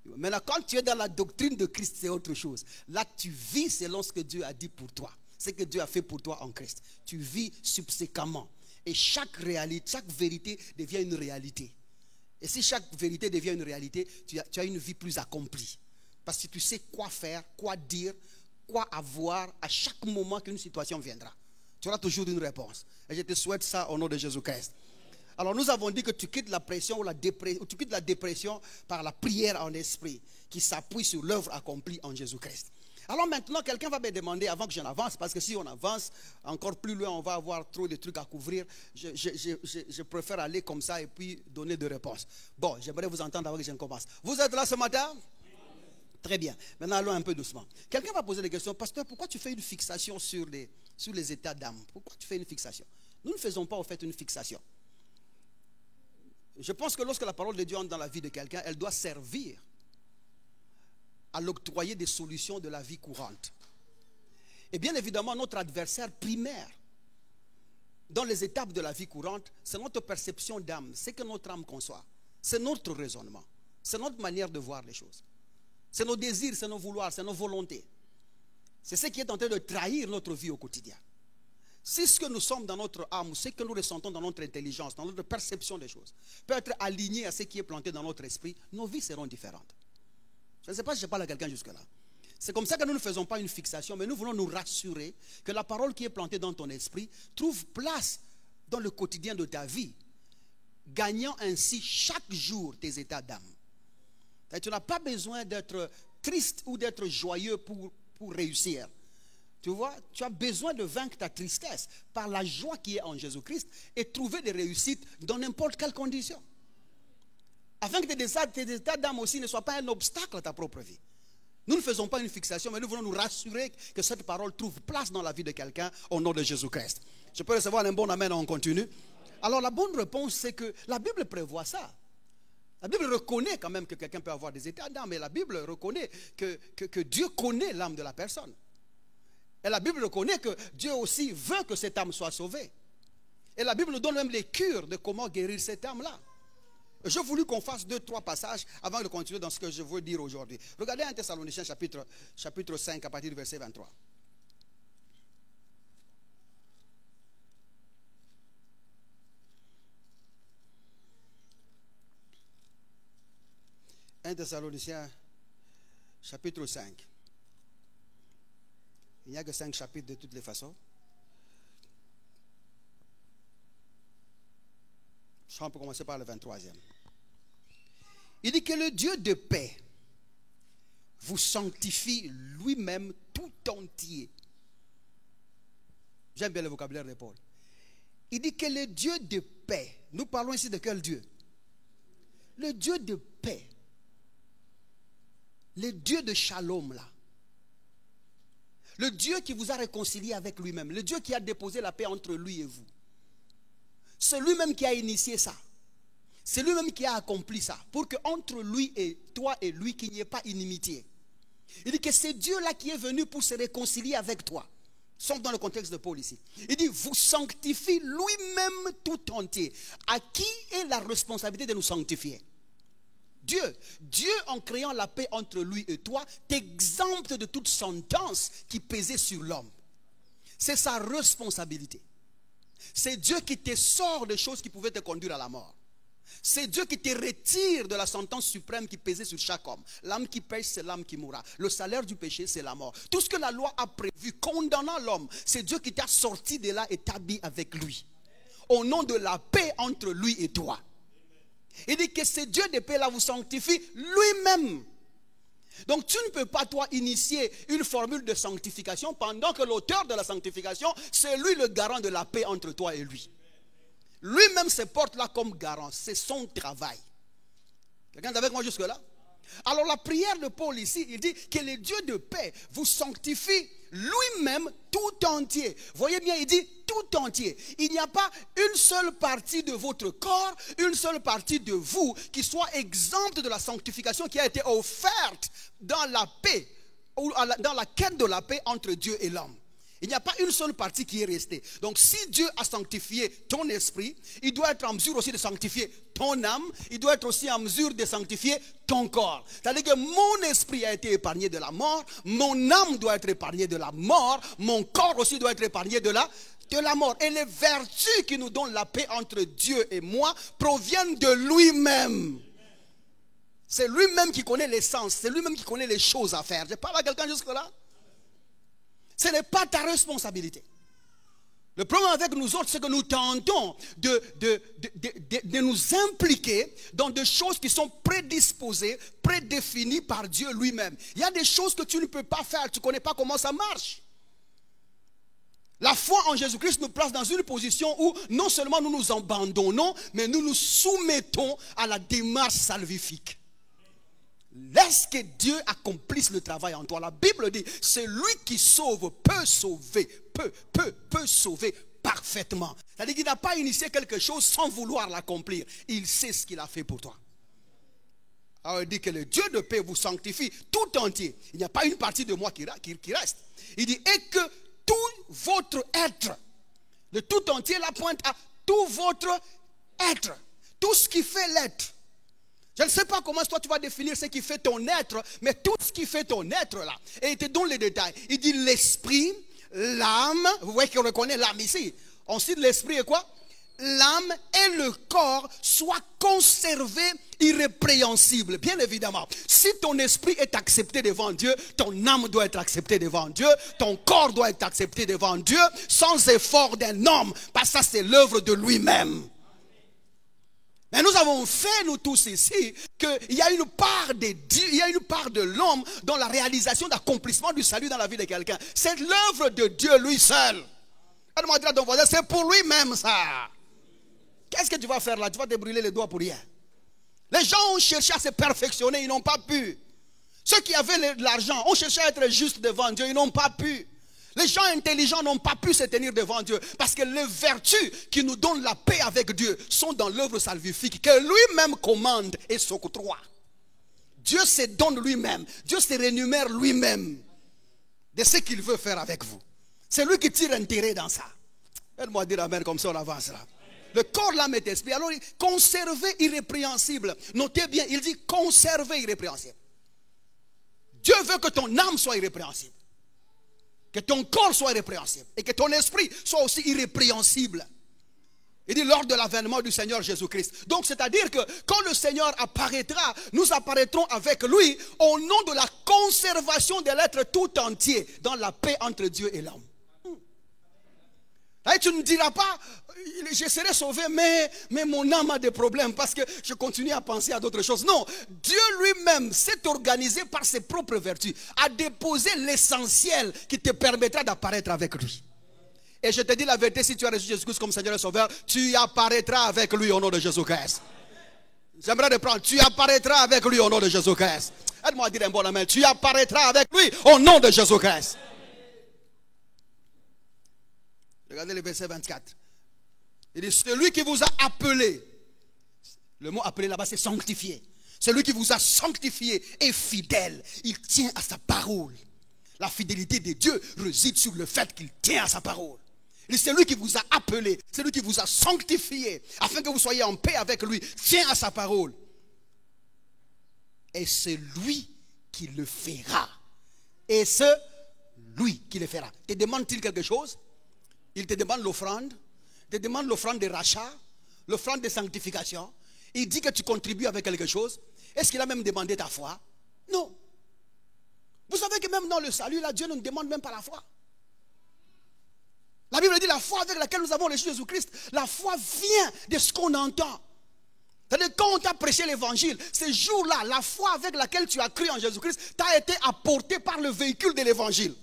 Maintenant, quand tu es dans la doctrine de Christ, c'est autre chose. Là, tu vis selon ce que Dieu a dit pour toi. Ce que Dieu a fait pour toi en Christ. Tu vis subséquemment. Et chaque réalité, chaque vérité devient une réalité. Et si chaque vérité devient une réalité, tu as une vie plus accomplie. Parce que tu sais quoi faire, quoi dire, quoi avoir à chaque moment qu'une situation viendra. Tu auras toujours une réponse. Et je te souhaite ça au nom de Jésus-Christ. Alors nous avons dit que tu quittes la pression ou tu quittes la dépression par la prière en esprit qui s'appuie sur l'œuvre accomplie en Jésus-Christ. Alors maintenant, quelqu'un va me demander, avant que j'en avance, parce que si on avance encore plus loin, on va avoir trop de trucs à couvrir. Je préfère aller comme ça et puis donner des réponses. Bon, j'aimerais vous entendre avant que je ne commence. Vous êtes là ce matin? Très bien. Maintenant, allons un peu doucement. Quelqu'un va poser des questions. Pasteur, pourquoi tu fais une fixation sur les états d'âme? Pourquoi tu fais une fixation? Nous ne faisons pas, au fait, une fixation. Je pense que lorsque la parole de Dieu entre dans la vie de quelqu'un, elle doit servir à l'octroyer des solutions de la vie courante. Et bien évidemment, notre adversaire primaire dans les étapes de la vie courante, c'est notre perception d'âme, c'est que notre âme conçoit. C'est notre raisonnement, c'est notre manière de voir les choses. C'est nos désirs, c'est nos vouloirs, c'est nos volontés. C'est ce qui est en train de trahir notre vie au quotidien. Si ce que nous sommes dans notre âme, ou ce que nous ressentons dans notre intelligence, dans notre perception des choses, peut être aligné à ce qui est planté dans notre esprit, nos vies seront différentes. Je ne sais pas si je parle à quelqu'un jusque-là. C'est comme ça que nous ne faisons pas une fixation, mais nous voulons nous rassurer que la parole qui est plantée dans ton esprit trouve place dans le quotidien de ta vie, gagnant ainsi chaque jour tes états d'âme. Tu n'as pas besoin d'être triste ou d'être joyeux pour réussir. Tu vois, tu as besoin de vaincre ta tristesse par la joie qui est en Jésus-Christ et trouver des réussites dans n'importe quelle condition. Afin que tes états d'âme aussi ne soient pas un obstacle à ta propre vie. Nous ne faisons pas une fixation, mais nous voulons nous rassurer que cette parole trouve place dans la vie de quelqu'un au nom de Jésus-Christ. Je peux recevoir un bon amen, on continue. Alors la bonne réponse, c'est que la Bible prévoit ça. La Bible reconnaît quand même que quelqu'un peut avoir des états d'âme, mais la Bible reconnaît que Dieu connaît l'âme de la personne. Et la Bible reconnaît que Dieu aussi veut que cette âme soit sauvée. Et la Bible nous donne même les cures de comment guérir cette âme-là. J'ai voulu qu'on fasse 2-3 passages avant de continuer dans ce que je veux dire aujourd'hui. Regardez 1 Thessaloniciens chapitre 5 à partir du verset 23. 1 Thessaloniciens, chapitre 5. Il n'y a que 5 chapitres de toutes les façons. On peut commencer par le 23e. Il dit que le Dieu de paix vous sanctifie lui-même tout entier. J'aime bien le vocabulaire de Paul. Il dit que le Dieu de paix, nous parlons ici de quel Dieu? Le Dieu de paix. Le Dieu de Shalom là. Le Dieu qui vous a réconcilié avec lui-même. Le Dieu qui a déposé la paix entre lui et vous. C'est lui-même qui a initié ça. C'est lui-même qui a accompli ça. Pour que entre lui et toi et lui, qu'il n'y ait pas inimitié. Il dit que c'est Dieu-là qui est venu pour se réconcilier avec toi. Sommes dans le contexte de Paul ici. Il dit, vous sanctifie lui-même tout entier. À qui est la responsabilité de nous sanctifier? Dieu. Dieu, en créant la paix entre lui et toi, t'exempte de toute sentence qui pesait sur l'homme. C'est sa responsabilité. C'est Dieu qui te sort des choses qui pouvaient te conduire à la mort. C'est Dieu qui te retire de la sentence suprême qui pesait sur chaque homme. L'âme qui pêche, c'est l'âme qui mourra. Le salaire du péché, c'est la mort. Tout ce que la loi a prévu condamnant l'homme, c'est Dieu qui t'a sorti de là et t'habille avec lui. Au nom de la paix entre lui et toi. Il dit que ce Dieu de paix là vous sanctifie lui-même. Donc tu ne peux pas toi initier une formule de sanctification pendant que l'auteur de la sanctification, c'est lui le garant de la paix entre toi et lui. Lui-même se porte là comme garant. C'est son travail. Quelqu'un est avec moi jusque là? Alors la prière de Paul ici, il dit que le Dieu de paix vous sanctifie lui-même tout entier. Voyez bien, il dit tout entier. Il n'y a pas une seule partie de votre corps, une seule partie de vous qui soit exempte de la sanctification qui a été offerte dans la paix, ou dans la quête de la paix entre Dieu et l'homme. Il n'y a pas une seule partie qui est restée. Donc si Dieu a sanctifié ton esprit, il doit être en mesure aussi de sanctifier ton âme. Il doit être aussi en mesure de sanctifier ton corps. C'est-à-dire que mon esprit a été épargné de la mort. Mon âme doit être épargnée de la mort. Mon corps aussi doit être épargné de la mort. Et les vertus qui nous donnent la paix entre Dieu et moi proviennent de lui-même. C'est lui-même qui connaît l'essence. C'est lui-même qui connaît les choses à faire. Je parle à quelqu'un jusque-là? Ce n'est pas ta responsabilité. Le problème avec nous autres, c'est que nous tentons de nous impliquer dans des choses qui sont prédisposées, prédéfinies par Dieu lui-même. Il y a des choses que tu ne peux pas faire, tu ne connais pas comment ça marche. La foi en Jésus-Christ nous place dans une position où non seulement nous nous abandonnons, mais nous nous soumettons à la démarche salvifique. Laisse que Dieu accomplisse le travail en toi. La Bible dit, c'est lui qui sauve, peut sauver parfaitement. C'est-à-dire qu'il n'a pas initié quelque chose sans vouloir l'accomplir. Il sait ce qu'il a fait pour toi. Alors il dit que le Dieu de paix vous sanctifie tout entier. Il n'y a pas une partie de moi qui reste. Il dit, et que tout votre être, le tout entier la pointe à tout votre être. Tout ce qui fait l'être. Je ne sais pas comment toi tu vas définir ce qui fait ton être, mais tout ce qui fait ton être là, et il te donne les détails. Il dit l'esprit, l'âme, vous voyez qu'on reconnaît l'âme ici. On cite l'esprit et quoi? L'âme et le corps soient conservés irrépréhensibles. Bien évidemment, si ton esprit est accepté devant Dieu, ton âme doit être acceptée devant Dieu, ton corps doit être accepté devant Dieu, sans effort d'un homme, parce que ça c'est l'œuvre de lui-même. Mais nous avons fait, nous tous ici, qu'il y a une part de Dieu, il y a une part de l'homme dans la réalisation d'accomplissement du salut dans la vie de quelqu'un. C'est l'œuvre de Dieu lui seul. Aide-moi à dire à ton voisin, c'est pour lui-même ça. Qu'est-ce que tu vas faire là? Tu vas te brûler les doigts pour rien. Les gens ont cherché à se perfectionner, ils n'ont pas pu. Ceux qui avaient de l'argent ont cherché à être justes devant Dieu, ils n'ont pas pu. Les gens intelligents n'ont pas pu se tenir devant Dieu parce que les vertus qui nous donnent la paix avec Dieu sont dans l'œuvre salvifique que lui-même commande et s'octroie. Dieu se donne lui-même, Dieu se rémunère lui-même de ce qu'il veut faire avec vous. C'est lui qui tire intérêt dans ça. Aide-moi à dire amen comme ça on avance là. Le corps, l'âme et l'esprit. Alors, conserver irrépréhensible. Notez bien, il dit conserver irrépréhensible. Dieu veut que ton âme soit irrépréhensible. Que ton corps soit irrépréhensible. Et que ton esprit soit aussi irrépréhensible. Il dit lors de l'avènement du Seigneur Jésus-Christ. Donc c'est-à-dire que quand le Seigneur apparaîtra, nous apparaîtrons avec lui au nom de la conservation de l'être tout entier dans la paix entre Dieu et l'homme. Et tu ne diras pas, je serai sauvé, mais mon âme a des problèmes parce que je continue à penser à d'autres choses. Non, Dieu lui-même s'est organisé par ses propres vertus, a déposé l'essentiel qui te permettra d'apparaître avec lui. Et je te dis la vérité, si tu as reçu Jésus-Christ comme Seigneur et Sauveur, tu apparaîtras avec lui au nom de Jésus-Christ. J'aimerais reprendre, tu apparaîtras avec lui au nom de Jésus-Christ. Aide-moi à dire un bon amen, tu apparaîtras avec lui au nom de Jésus-Christ. Regardez le verset 24. Il dit, celui qui vous a appelé, le mot appelé là-bas c'est sanctifié. Celui qui vous a sanctifié est fidèle. Il tient à sa parole. La fidélité de Dieu réside sur le fait qu'il tient à sa parole. Il dit, celui qui vous a appelé, celui qui vous a sanctifié, afin que vous soyez en paix avec lui, tient à sa parole. Et c'est lui qui le fera. Et c'est lui qui le fera. Te demande-t-il quelque chose? Il te demande l'offrande, il te demande l'offrande de rachat, l'offrande de sanctification. Il dit que tu contribues avec quelque chose. Est-ce qu'il a même demandé ta foi? Non. Vous savez que même dans le salut, là, Dieu ne nous demande même pas la foi. La Bible dit la foi avec laquelle nous avons reçu Jésus-Christ, la foi vient de ce qu'on entend. C'est-à-dire quand on t'a prêché l'évangile, ces jours-là, la foi avec laquelle tu as cru en Jésus-Christ t'a été apportée par le véhicule de l'évangile.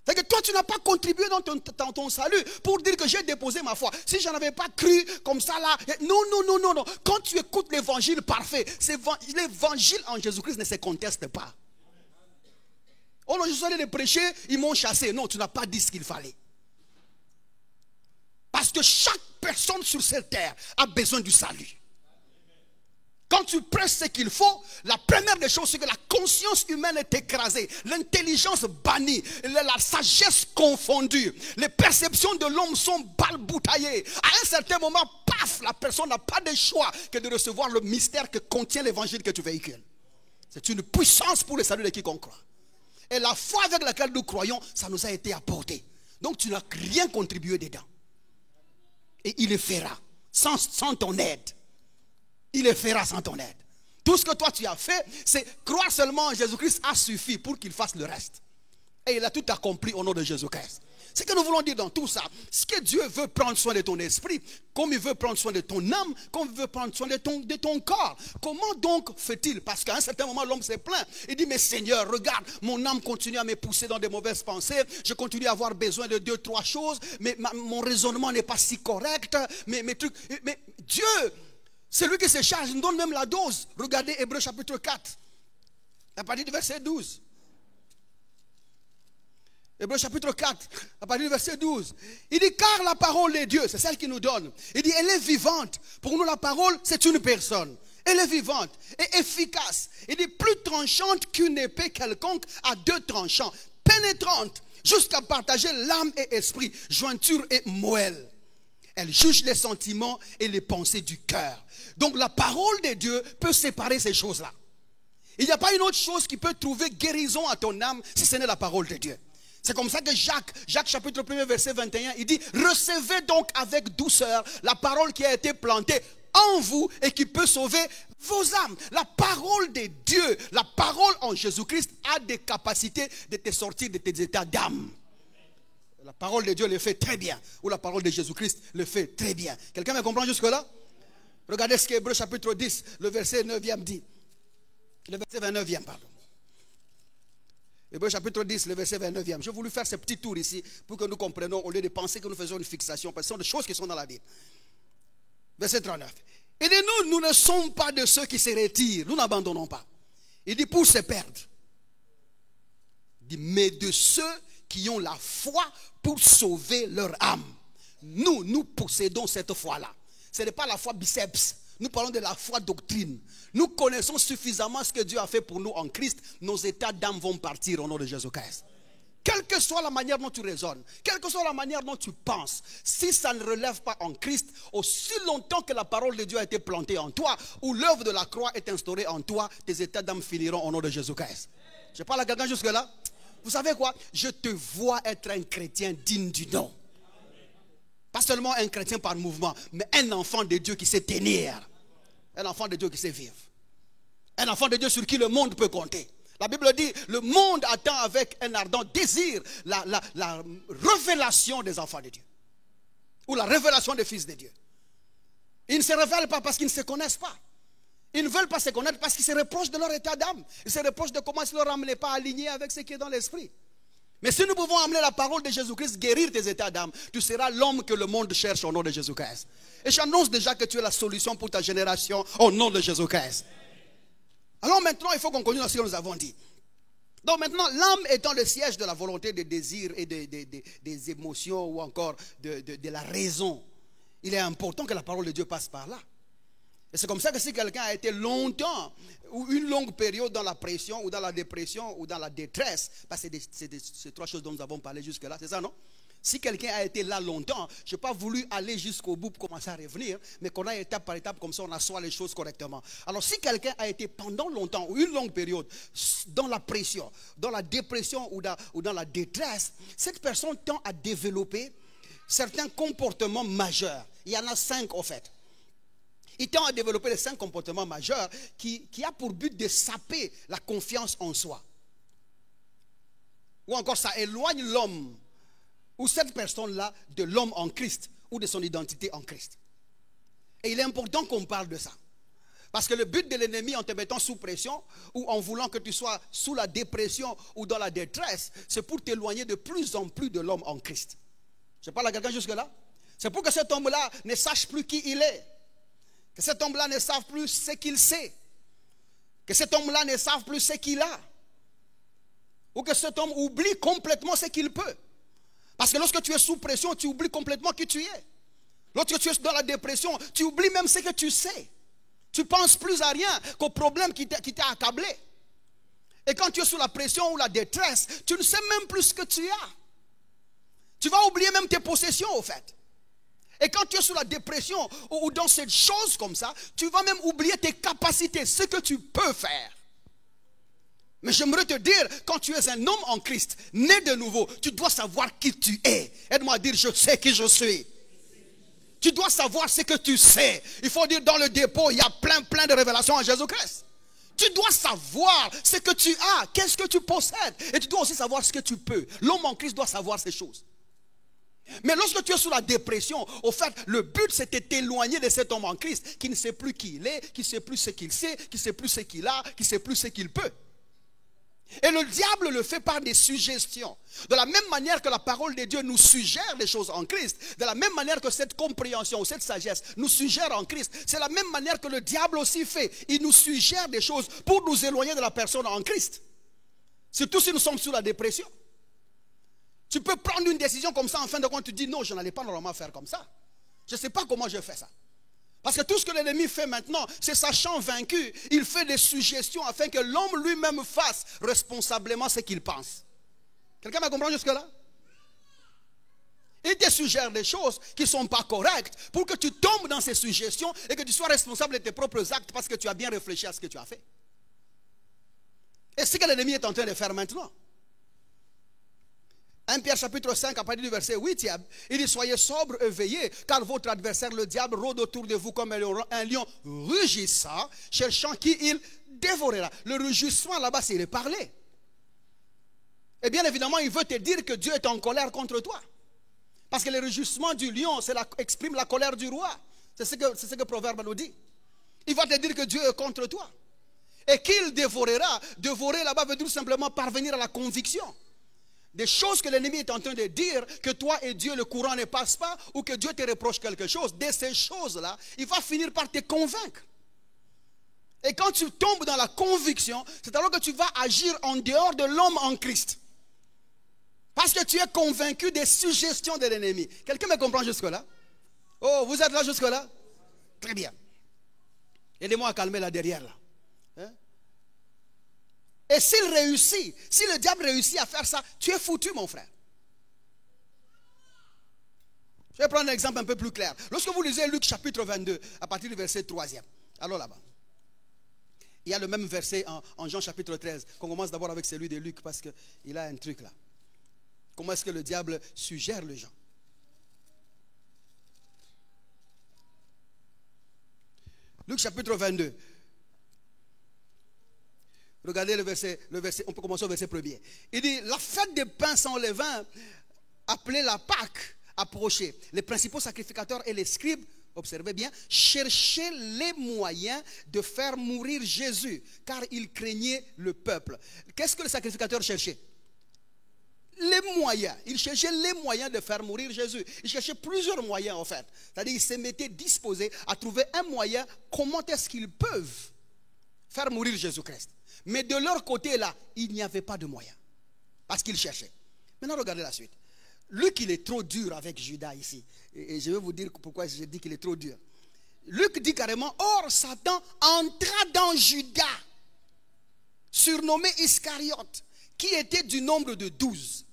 C'est-à-dire que toi, tu n'as pas contribué dans ton salut pour dire que j'ai déposé ma foi. Si je n'avais pas cru comme ça là, non. Quand tu écoutes l'évangile parfait, l'évangile en Jésus-Christ ne se conteste pas. Oh non, je suis allé les prêcher, ils m'ont chassé. Non, tu n'as pas dit ce qu'il fallait. Parce que chaque personne sur cette terre a besoin du salut. Quand tu prêches ce qu'il faut, la première des choses, c'est que la conscience humaine est écrasée, l'intelligence bannie, la sagesse confondue, les perceptions de l'homme sont balbutaillées. À un certain moment, paf, la personne n'a pas de choix que de recevoir le mystère que contient l'évangile que tu véhicules. C'est une puissance pour le salut de quiconque croit. Et la foi avec laquelle nous croyons, ça nous a été apporté. Donc tu n'as rien contribué dedans. Et il le fera sans ton aide. Il le fera sans ton aide. Tout ce que toi tu as fait, c'est croire seulement en Jésus-Christ a suffi pour qu'il fasse le reste. Et il a tout accompli au nom de Jésus-Christ. Ce que nous voulons dire dans tout ça, c'est que Dieu veut prendre soin de ton esprit, comme il veut prendre soin de ton âme, comme il veut prendre soin de ton corps. Comment donc fait-il? Parce qu'à un certain moment, l'homme s'est plaint. Il dit, mais Seigneur, regarde, mon âme continue à me pousser dans de mauvaises pensées. Je continue à avoir besoin de 2-3 choses, mais mon raisonnement n'est pas si correct. Mais Dieu, c'est lui qui se charge, il nous donne même la dose. Regardez Hébreux chapitre 4, à partir du verset 12. Hébreux chapitre 4, à partir du verset 12. Il dit, car la parole est Dieu, c'est celle qui nous donne. Il dit, elle est vivante. Pour nous, la parole, c'est une personne. Elle est vivante et efficace. Il dit, plus tranchante qu'une épée quelconque à 2 tranchants, pénétrante, jusqu'à partager l'âme et esprit, jointure et moelle. Elle juge les sentiments et les pensées du cœur. Donc la parole de Dieu peut séparer ces choses-là. Il n'y a pas une autre chose qui peut trouver guérison à ton âme si ce n'est la parole de Dieu. C'est comme ça que Jacques chapitre 1 verset 21, il dit, recevez donc avec douceur la parole qui a été plantée en vous et qui peut sauver vos âmes. La parole de Dieu, la parole en Jésus-Christ a des capacités de te sortir de tes états d'âme. La parole de Dieu le fait très bien. Ou la parole de Jésus-Christ le fait très bien. Quelqu'un me comprend jusque-là? Regardez ce qu'Hébreux chapitre 10, le verset 9e dit. Le verset 29e, pardon. Hébreux chapitre 10, le verset 29e. J'ai voulu faire ce petit tour ici pour que nous comprenions au lieu de penser que nous faisons une fixation. Parce que ce sont des choses qui sont dans la Bible. Verset 39. Il dit, nous ne sommes pas de ceux qui se retirent. Nous n'abandonnons pas. Il dit, pour se perdre. Il dit, mais de ceux qui ont la foi pour sauver leur âme. Nous possédons cette foi-là. Ce n'est pas la foi biceps. Nous parlons de la foi doctrine. Nous connaissons suffisamment ce que Dieu a fait pour nous en Christ. Nos états d'âme vont partir au nom de Jésus-Christ. Quelle que soit la manière dont tu raisonnes, quelle que soit la manière dont tu penses, si ça ne relève pas en Christ, aussi longtemps que la parole de Dieu a été plantée en toi, ou l'œuvre de la croix est instaurée en toi, tes états d'âme finiront au nom de Jésus-Christ. Je parle à quelqu'un jusque-là. Vous savez quoi? Je te vois être un chrétien digne du nom. Pas seulement un chrétien par mouvement, mais un enfant de Dieu qui sait tenir. Un enfant de Dieu qui sait vivre. Un enfant de Dieu sur qui le monde peut compter. La Bible dit, le monde attend avec un ardent désir la révélation des enfants de Dieu. Ou la révélation des fils de Dieu. Ils ne se révèlent pas parce qu'ils ne se connaissent pas. Ils ne veulent pas se connaître parce qu'ils se reprochent de leur état d'âme. Ils se reprochent de comment leur âme n'est pas alignée avec ce qui est dans l'esprit. Mais si nous pouvons amener la parole de Jésus-Christ, guérir tes états d'âme, tu seras l'homme que le monde cherche au nom de Jésus-Christ. Et j'annonce déjà que tu es la solution pour ta génération au nom de Jésus-Christ. Alors maintenant, il faut qu'on continue dans ce que nous avons dit. Donc maintenant, l'âme étant le siège de la volonté, des désirs et des émotions ou encore de la raison, il est important que la parole de Dieu passe par là. Et c'est comme ça que si quelqu'un a été longtemps ou une longue période dans la pression ou dans la dépression ou dans la détresse, parce que c'est trois choses dont nous avons parlé jusque-là, c'est ça, non? Si quelqu'un a été là longtemps, je n'ai pas voulu aller jusqu'au bout pour commencer à revenir, mais qu'on a étape par étape, comme ça on assoit les choses correctement. Alors si quelqu'un a été pendant longtemps ou une longue période dans la pression, dans la dépression ou dans la détresse, cette personne tend à développer certains comportements majeurs. Il y en a 5 en fait. Il tend à développer les 5 comportements majeurs qui a pour but de saper la confiance en soi. Ou encore ça éloigne l'homme ou cette personne-là de l'homme en Christ ou de son identité en Christ. Et il est important qu'on parle de ça. Parce que le but de l'ennemi en te mettant sous pression ou en voulant que tu sois sous la dépression ou dans la détresse, c'est pour t'éloigner de plus en plus de l'homme en Christ. Je parle à quelqu'un jusque-là. C'est pour que cet homme-là ne sache plus qui il est. Que cet homme-là ne sache plus ce qu'il sait. Que cet homme-là ne sache plus ce qu'il a. Ou que cet homme oublie complètement ce qu'il peut. Parce que lorsque tu es sous pression, tu oublies complètement qui tu es. Lorsque tu es dans la dépression, tu oublies même ce que tu sais. Tu ne penses plus à rien qu'au problème qui t'a accablé. Et quand tu es sous la pression ou la détresse, tu ne sais même plus ce que tu as. Tu vas oublier même tes possessions au fait. Et quand tu es sous la dépression ou dans cette chose comme ça, tu vas même oublier tes capacités, ce que tu peux faire. Mais j'aimerais te dire, quand tu es un homme en Christ, né de nouveau, tu dois savoir qui tu es. Aide-moi à dire, je sais qui je suis. Tu dois savoir ce que tu sais. Il faut dire, dans le dépôt, il y a plein de révélations en Jésus-Christ. Tu dois savoir ce que tu as, qu'est-ce que tu possèdes. Et tu dois aussi savoir ce que tu peux. L'homme en Christ doit savoir ces choses. Mais lorsque tu es sous la dépression, au fait, le but c'est de t'éloigner de cet homme en Christ qui ne sait plus qui il est, qui ne sait plus ce qu'il sait, qui ne sait plus ce qu'il a, qui ne sait plus ce qu'il peut. Et le diable le fait par des suggestions. De la même manière que la parole de Dieu nous suggère des choses en Christ, de la même manière que cette compréhension ou cette sagesse nous suggère en Christ, c'est la même manière que le diable aussi fait. Il nous suggère des choses pour nous éloigner de la personne en Christ. Surtout si nous sommes sous la dépression. Tu peux prendre une décision comme ça, en fin de compte, tu dis non, je n'allais pas normalement faire comme ça. Je ne sais pas comment je fais ça. Parce que tout ce que l'ennemi fait maintenant, c'est sachant vaincu, il fait des suggestions afin que l'homme lui-même fasse responsablement ce qu'il pense. Quelqu'un m'a compris jusque-là? Il te suggère des choses qui ne sont pas correctes pour que tu tombes dans ces suggestions et que tu sois responsable de tes propres actes parce que tu as bien réfléchi à ce que tu as fait. Et c'est ce que l'ennemi est en train de faire maintenant. 1 Pierre chapitre 5 à partir du verset 8, il dit: soyez sobres et veillez, car votre adversaire le diable rôde autour de vous comme un lion rugissant, cherchant qui il dévorera. Le rugissement là-bas, c'est le parler. Et bien évidemment, il veut te dire que Dieu est en colère contre toi. Parce que le rugissement du lion exprime la colère du roi. C'est ce que Proverbe nous dit. Il va te dire que Dieu est contre toi. Et qu'il dévorera. Dévorer là-bas veut dire tout simplement parvenir à la conviction. Des choses que l'ennemi est en train de dire, que toi et Dieu, le courant ne passe pas, ou que Dieu te reproche quelque chose. De ces choses-là, il va finir par te convaincre. Et quand tu tombes dans la conviction, c'est alors que tu vas agir en dehors de l'homme en Christ. Parce que tu es convaincu des suggestions de l'ennemi. Quelqu'un me comprend jusque-là? Oh, vous êtes là jusque-là? Très bien. Aidez-moi à calmer là derrière là. Hein? Et s'il réussit, si le diable réussit à faire ça, tu es foutu, mon frère. Je vais prendre un exemple un peu plus clair. Lorsque vous lisez Luc chapitre 22, à partir du verset 3e, allons là-bas. Il y a le même verset en Jean chapitre 13, qu'on commence d'abord avec celui de Luc, parce qu'il a un truc là. Comment est-ce que le diable suggère les gens? Luc chapitre 22. Regardez le verset, on peut commencer au verset 1er. Il dit, la fête des pains sans levain, appelée la Pâque, approchait. Les principaux sacrificateurs et les scribes, observez bien, cherchaient les moyens de faire mourir Jésus, car ils craignaient le peuple. Qu'est-ce que les sacrificateurs cherchaient? Les moyens. Ils cherchaient les moyens de faire mourir Jésus. Ils cherchaient plusieurs moyens en fait. C'est-à-dire ils se mettaient disposés à trouver un moyen, comment est-ce qu'ils peuvent faire mourir Jésus-Christ. Mais de leur côté là, il n'y avait pas de moyen. Parce qu'ils cherchaient. Maintenant regardez la suite. Luc il est trop dur avec Judas ici. Et je vais vous dire pourquoi je dis qu'il est trop dur. Luc dit carrément, or Satan entra dans Judas, surnommé Iscariote, qui était du nombre de 12.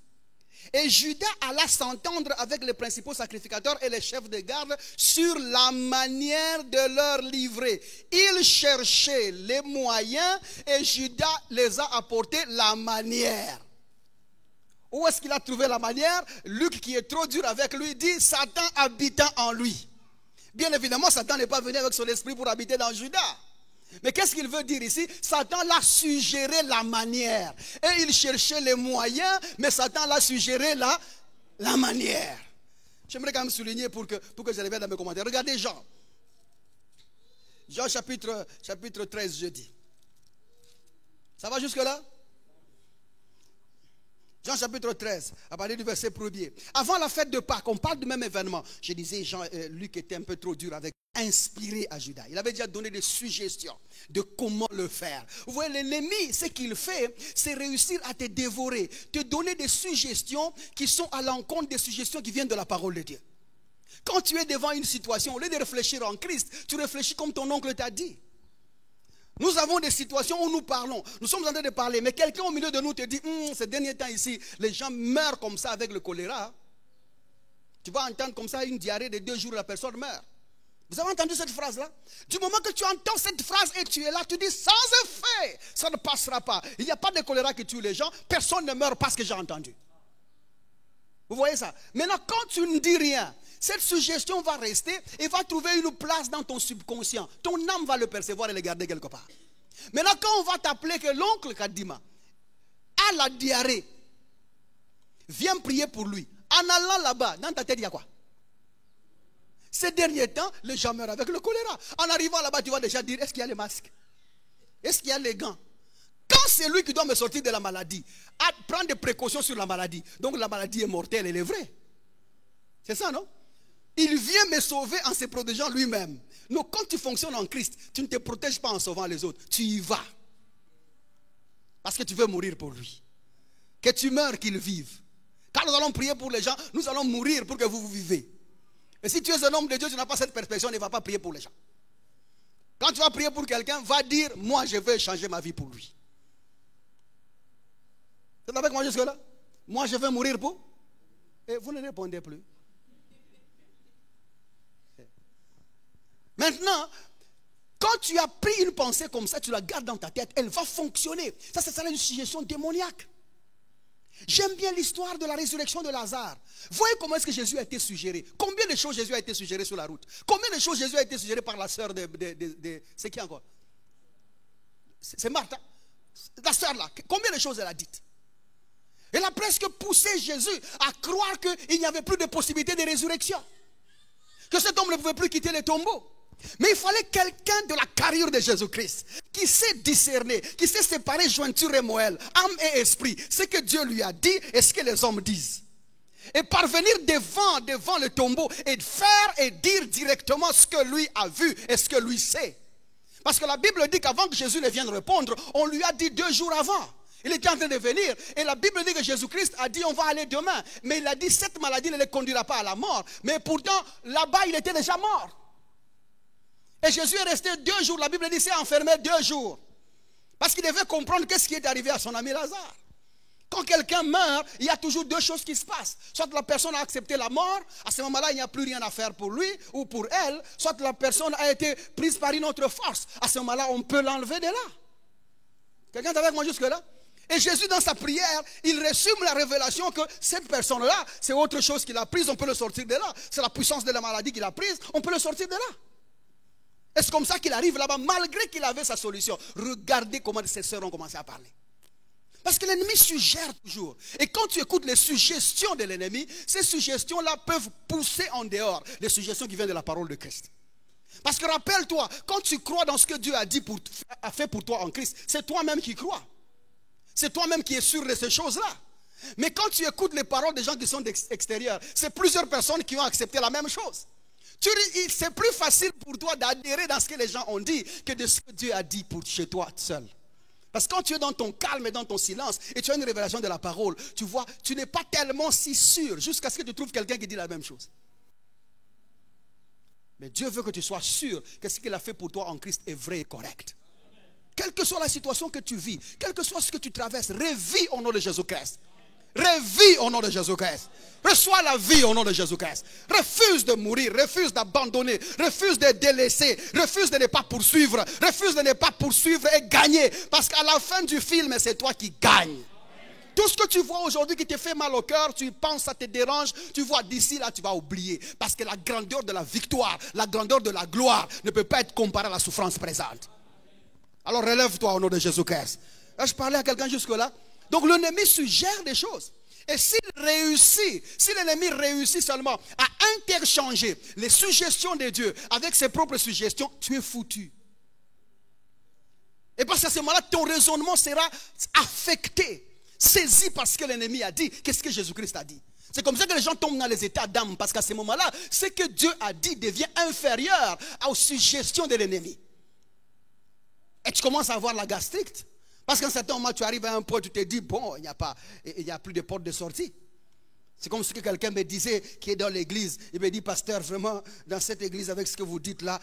Et Judas alla s'entendre avec les principaux sacrificateurs et les chefs de garde sur la manière de leur livrer. Il cherchait les moyens et Judas les a apportés la manière. Où est-ce qu'il a trouvé la manière? Luc, qui est trop dur avec lui, dit Satan habitant en lui. Bien évidemment, Satan n'est pas venu avec son esprit pour habiter dans Judas. Mais qu'est-ce qu'il veut dire ici? Satan l'a suggéré la manière. Et il cherchait les moyens, mais Satan l'a suggéré la manière. J'aimerais quand même souligner pour que je revienne dans mes commentaires. Regardez Jean. Jean chapitre 13, je dis. Ça va jusque là? Jean chapitre 13, à partir du verset 1er. Avant la fête de Pâques, on parle du même événement. Je disais, Luc était un peu trop dur avec, inspiré à Judas. Il avait déjà donné des suggestions de comment le faire. Vous voyez, l'ennemi, ce qu'il fait, c'est réussir à te dévorer, te donner des suggestions qui sont à l'encontre des suggestions qui viennent de la parole de Dieu. Quand tu es devant une situation, au lieu de réfléchir en Christ, tu réfléchis comme ton oncle t'a dit. Nous avons des situations où nous parlons. Nous sommes en train de parler, mais quelqu'un au milieu de nous te dit, ces derniers temps ici, les gens meurent comme ça avec le choléra. Tu vas entendre comme ça une diarrhée de 2 jours, la personne meurt. Vous avez entendu cette phrase-là? Du moment que tu entends cette phrase et tu es là, tu dis, sans effet, ça ne passera pas. Il n'y a pas de choléra qui tue les gens. Personne ne meurt parce que j'ai entendu. Vous voyez ça? Maintenant, quand tu ne dis rien, cette suggestion va rester et va trouver une place dans ton subconscient. Ton âme va le percevoir et le garder quelque part. Maintenant, quand on va t'appeler que l'oncle Kadima a la diarrhée, viens prier pour lui. En allant là-bas, dans ta tête, il y a quoi? Ces derniers temps, les gens meurent avec le choléra. En arrivant là-bas, tu vas déjà dire, est-ce qu'il y a les masques? Est-ce qu'il y a les gants? Quand c'est lui qui doit me sortir de la maladie, à prendre des précautions sur la maladie. Donc la maladie est mortelle, elle est vraie. C'est ça, non? Il vient me sauver en se protégeant lui-même. Donc quand tu fonctionnes en Christ, tu ne te protèges pas en sauvant les autres. Tu y vas. Parce que tu veux mourir pour lui. Que tu meurs, qu'il vive. Quand nous allons prier pour les gens, nous allons mourir pour que vous vivez. Et si tu es un homme de Dieu, tu n'as pas cette perspective, ne va pas prier pour les gens. Quand tu vas prier pour quelqu'un, va dire, moi je veux changer ma vie pour lui. Vous êtes avec moi jusque-là? Moi je veux mourir pour. Et vous ne répondez plus. Maintenant, quand tu as pris une pensée comme ça, tu la gardes dans ta tête, elle va fonctionner. Ça, c'est ça une suggestion démoniaque. J'aime bien l'histoire de la résurrection de Lazare. Voyez comment est-ce que Jésus a été suggéré. Combien de choses Jésus a été suggéré sur la route? Combien de choses Jésus a été suggéré par la sœur de c'est qui encore? C'est Marthe. Hein? La sœur là. Combien de choses elle a dites? Elle a presque poussé Jésus à croire qu'il n'y avait plus de possibilité de résurrection. Que cet homme ne pouvait plus quitter les tombeaux. Mais il fallait quelqu'un de la carrure de Jésus-Christ qui sait discerner, qui sait séparer jointure et moelle, âme et esprit, ce que Dieu lui a dit et ce que les hommes disent. Et parvenir devant le tombeau et faire et dire directement ce que lui a vu et ce que lui sait. Parce que la Bible dit qu'avant que Jésus ne vienne répondre, on lui a dit 2 jours avant. Il était en train de venir et la Bible dit que Jésus-Christ a dit on va aller demain. Mais il a dit cette maladie ne le conduira pas à la mort. Mais pourtant là-bas il était déjà mort. Et Jésus est resté 2 jours. La Bible dit c'est enfermé 2 jours. Parce qu'il devait comprendre qu'est-ce qui est arrivé à son ami Lazare. Quand quelqu'un meurt, il y a toujours 2 choses qui se passent. Soit la personne a accepté la mort, à ce moment-là il n'y a plus rien à faire pour lui ou pour elle. Soit la personne a été prise par une autre force. À ce moment-là on peut l'enlever de là. Quelqu'un est avec moi jusque là? Et Jésus dans sa prière, il résume la révélation que cette personne-là, c'est autre chose qu'il a prise, on peut le sortir de là. C'est la puissance de la maladie qu'il a prise, on peut le sortir de là. Et c'est comme ça qu'il arrive là-bas, malgré qu'il avait sa solution. Regardez comment ses sœurs ont commencé à parler. Parce que l'ennemi suggère toujours. Et quand tu écoutes les suggestions de l'ennemi, ces suggestions-là peuvent pousser en dehors les suggestions qui viennent de la parole de Christ. Parce que rappelle-toi, quand tu crois dans ce que Dieu a fait pour toi en Christ, c'est toi-même qui crois. C'est toi-même qui es sûr de ces choses-là. Mais quand tu écoutes les paroles des gens qui sont extérieurs, c'est plusieurs personnes qui ont accepté la même chose. C'est plus facile pour toi d'adhérer dans ce que les gens ont dit que de ce que Dieu a dit pour chez toi seul. Parce que quand tu es dans ton calme et dans ton silence et tu as une révélation de la parole, tu vois, tu n'es pas tellement si sûr jusqu'à ce que tu trouves quelqu'un qui dit la même chose. Mais Dieu veut que tu sois sûr que ce qu'il a fait pour toi en Christ est vrai et correct. Quelle que soit la situation que tu vis, quel que soit ce que tu traverses, revis au nom de Jésus-Christ. Revis au nom de Jésus-Christ. Reçois la vie au nom de Jésus-Christ. Refuse de mourir, refuse d'abandonner, refuse de délaisser, refuse de ne pas poursuivre, refuse de ne pas poursuivre et gagner. Parce qu'à la fin du film, c'est toi qui gagnes. Tout ce que tu vois aujourd'hui qui te fait mal au cœur, tu penses, ça te dérange, tu vois d'ici là, tu vas oublier. Parce que la grandeur de la victoire, la grandeur de la gloire ne peut pas être comparée à la souffrance présente. Alors relève-toi au nom de Jésus-Christ. Je parlais à quelqu'un jusque-là. Donc l'ennemi suggère des choses. Et s'il réussit, si l'ennemi réussit seulement à interchanger les suggestions de Dieu avec ses propres suggestions, tu es foutu. Et parce qu'à ce moment-là, ton raisonnement sera affecté, saisi par ce que l'ennemi a dit, qu'est-ce que Jésus-Christ a dit. C'est comme ça que les gens tombent dans les états d'âme, parce qu'à ce moment-là, ce que Dieu a dit devient inférieur aux suggestions de l'ennemi. Et tu commences à avoir la gastrite. Parce qu'à un certain moment, tu arrives à un point où tu te dis, bon, il n'y a plus de porte de sortie. C'est comme ce que quelqu'un me disait qui est dans l'église. Il me dit, pasteur, vraiment, dans cette église, avec ce que vous dites là,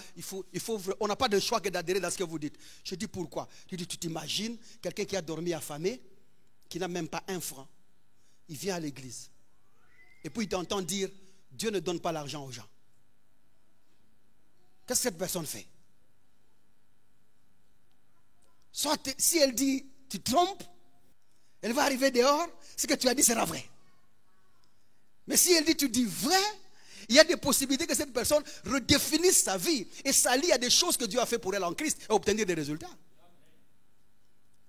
on n'a pas de choix que d'adhérer dans ce que vous dites. Je dis, pourquoi? Tu dis, tu t'imagines, quelqu'un qui a dormi affamé, qui n'a même pas un franc, il vient à l'église. Et puis il t'entend dire, Dieu ne donne pas l'argent aux gens. Qu'est-ce que cette personne fait? Soit si elle dit tu te trompes, elle va arriver dehors, ce que tu as dit sera vrai. Mais si elle dit tu dis vrai, il y a des possibilités que cette personne redéfinisse sa vie et s'allie à des choses que Dieu a fait pour elle en Christ et obtenir des résultats.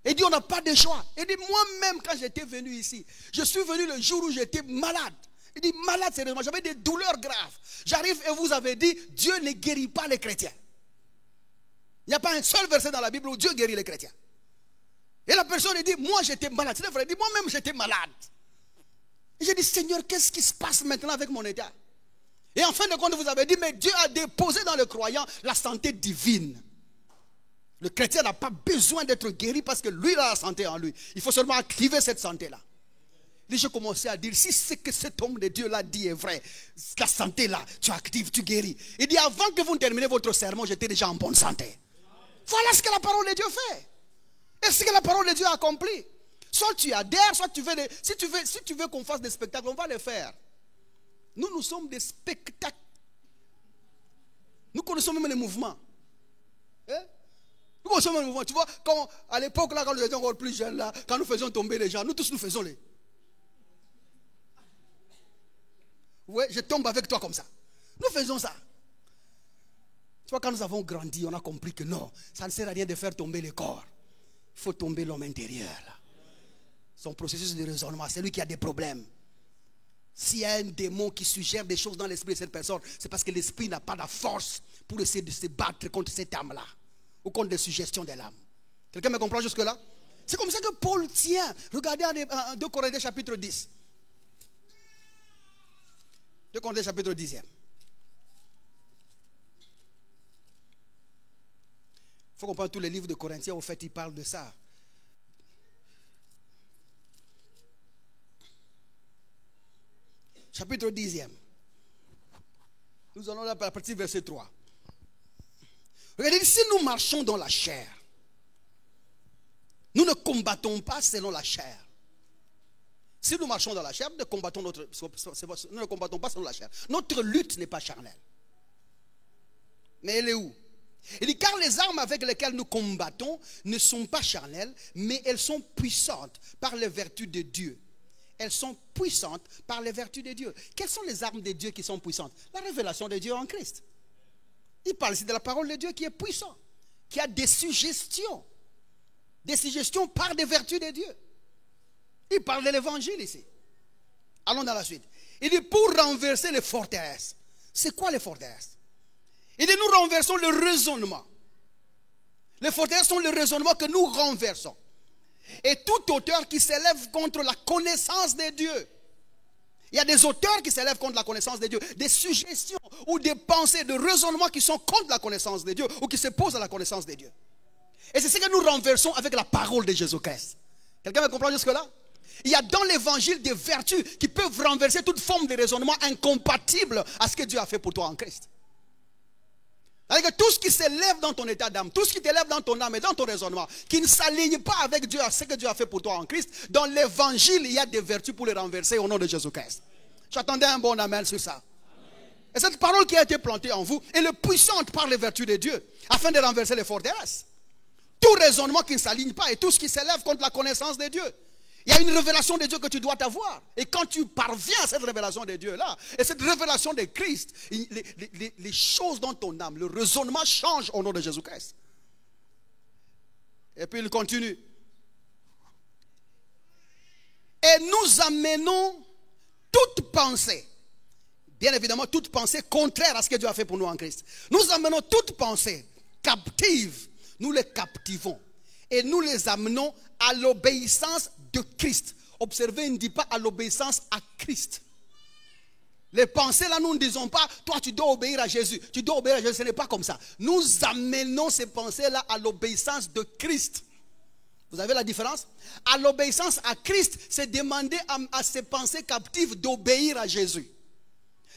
Et dit on n'a pas de choix. Et dit moi-même quand j'étais venu ici, je suis venu le jour où j'étais malade. Il dit malade sérieusement, j'avais des douleurs graves. J'arrive et vous avez dit Dieu ne guérit pas les chrétiens. Il n'y a pas un seul verset dans la Bible où Dieu guérit les chrétiens. Et la personne dit, moi j'étais malade. C'est vrai, il dit, moi-même j'étais malade. Et j'ai dit, Seigneur, qu'est-ce qui se passe maintenant avec mon état? Et en fin de compte, vous avez dit, mais Dieu a déposé dans le croyant la santé divine. Le chrétien n'a pas besoin d'être guéri parce que lui, il a la santé en lui. Il faut seulement activer cette santé-là. Et j'ai commencé à dire, si ce que cet homme de Dieu-là dit est vrai, la santé-là, tu actives, tu guéris. Il dit, avant que vous terminez votre sermon, j'étais déjà en bonne santé. Voilà ce que la parole de Dieu fait. Et ce que la parole de Dieu a accompli. Soit tu adhères, soit tu veux... Si tu veux qu'on fasse des spectacles, on va les faire. Nous sommes des spectacles. Nous connaissons même les mouvements. Nous connaissons même les mouvements. Tu vois, à l'époque, là, quand nous étions encore plus jeunes, là, quand nous faisions tomber les gens, nous tous, nous faisons les... Ouais, je tombe avec toi comme ça. Nous faisons ça. Tu vois, quand nous avons grandi, on a compris que non, ça ne sert à rien de faire tomber le corps. Il faut tomber l'homme intérieur. Là. Son processus de raisonnement, c'est lui qui a des problèmes. S'il y a un démon qui suggère des choses dans l'esprit de cette personne, c'est parce que l'esprit n'a pas la force pour essayer de se battre contre cette âme-là. Ou contre les suggestions de l'âme. Quelqu'un me comprend jusque-là? C'est comme ça que Paul tient. Regardez en 2 Corinthiens chapitre 10. 2 Corinthiens chapitre 10e. Il faut comprendre tous les livres de Corinthiens, au fait, ils parlent de ça. Chapitre 10e. Nous allons là à partir du verset 3. Regardez, si nous marchons dans la chair, nous ne combattons pas selon la chair. Si nous marchons dans la chair, nous ne combattons pas selon la chair. Notre lutte n'est pas charnelle. Mais elle est où? Il dit, car les armes avec lesquelles nous combattons ne sont pas charnelles, mais elles sont puissantes par les vertus de Dieu. Elles sont puissantes par les vertus de Dieu. Quelles sont les armes de Dieu qui sont puissantes? La révélation de Dieu en Christ. Il parle ici de la parole de Dieu qui est puissant, qui a des suggestions par des vertus de Dieu. Il parle de l'évangile ici. Allons dans la suite. Il dit pour renverser les forteresses. C'est quoi les forteresses? Il dit nous renversons le raisonnement. Les forteresses sont le raisonnement que nous renversons. Et tout auteur qui s'élève contre la connaissance de Dieu. Il y a des auteurs qui s'élèvent contre la connaissance de Dieu. Des suggestions ou des pensées, des raisonnements qui sont contre la connaissance de Dieu ou qui s'opposent à la connaissance de Dieu. Et c'est ce que nous renversons avec la parole de Jésus-Christ. Quelqu'un me comprend jusque-là? Il y a dans l'évangile des vertus qui peuvent renverser toute forme de raisonnement incompatible à ce que Dieu a fait pour toi en Christ. C'est-à-dire que tout ce qui s'élève dans ton état d'âme, tout ce qui t'élève dans ton âme et dans ton raisonnement, qui ne s'aligne pas avec Dieu, à ce que Dieu a fait pour toi en Christ, dans l'évangile, il y a des vertus pour les renverser au nom de Jésus-Christ. J'attendais un bon amen sur ça. Et cette parole qui a été plantée en vous est le puissante par les vertus de Dieu, afin de renverser les forteresses. Tout raisonnement qui ne s'aligne pas et tout ce qui s'élève contre la connaissance de Dieu. Il y a une révélation de Dieu que tu dois avoir. Et quand tu parviens à cette révélation de Dieu-là, et cette révélation de Christ, les choses dans ton âme, le raisonnement change au nom de Jésus-Christ. Et puis il continue. Et nous amenons toute pensée, bien évidemment toute pensée contraire à ce que Dieu a fait pour nous en Christ. Nous amenons toute pensée captive, nous les captivons. Et nous les amenons à l'obéissance de Christ. Observez, il ne dit pas à l'obéissance à Christ. Les pensées là, nous ne disons pas, toi tu dois obéir à Jésus. Tu dois obéir à Jésus, ce n'est pas comme ça. Nous amenons ces pensées là à l'obéissance de Christ. Vous avez la différence? À l'obéissance à Christ, c'est demander à ces pensées captives d'obéir à Jésus.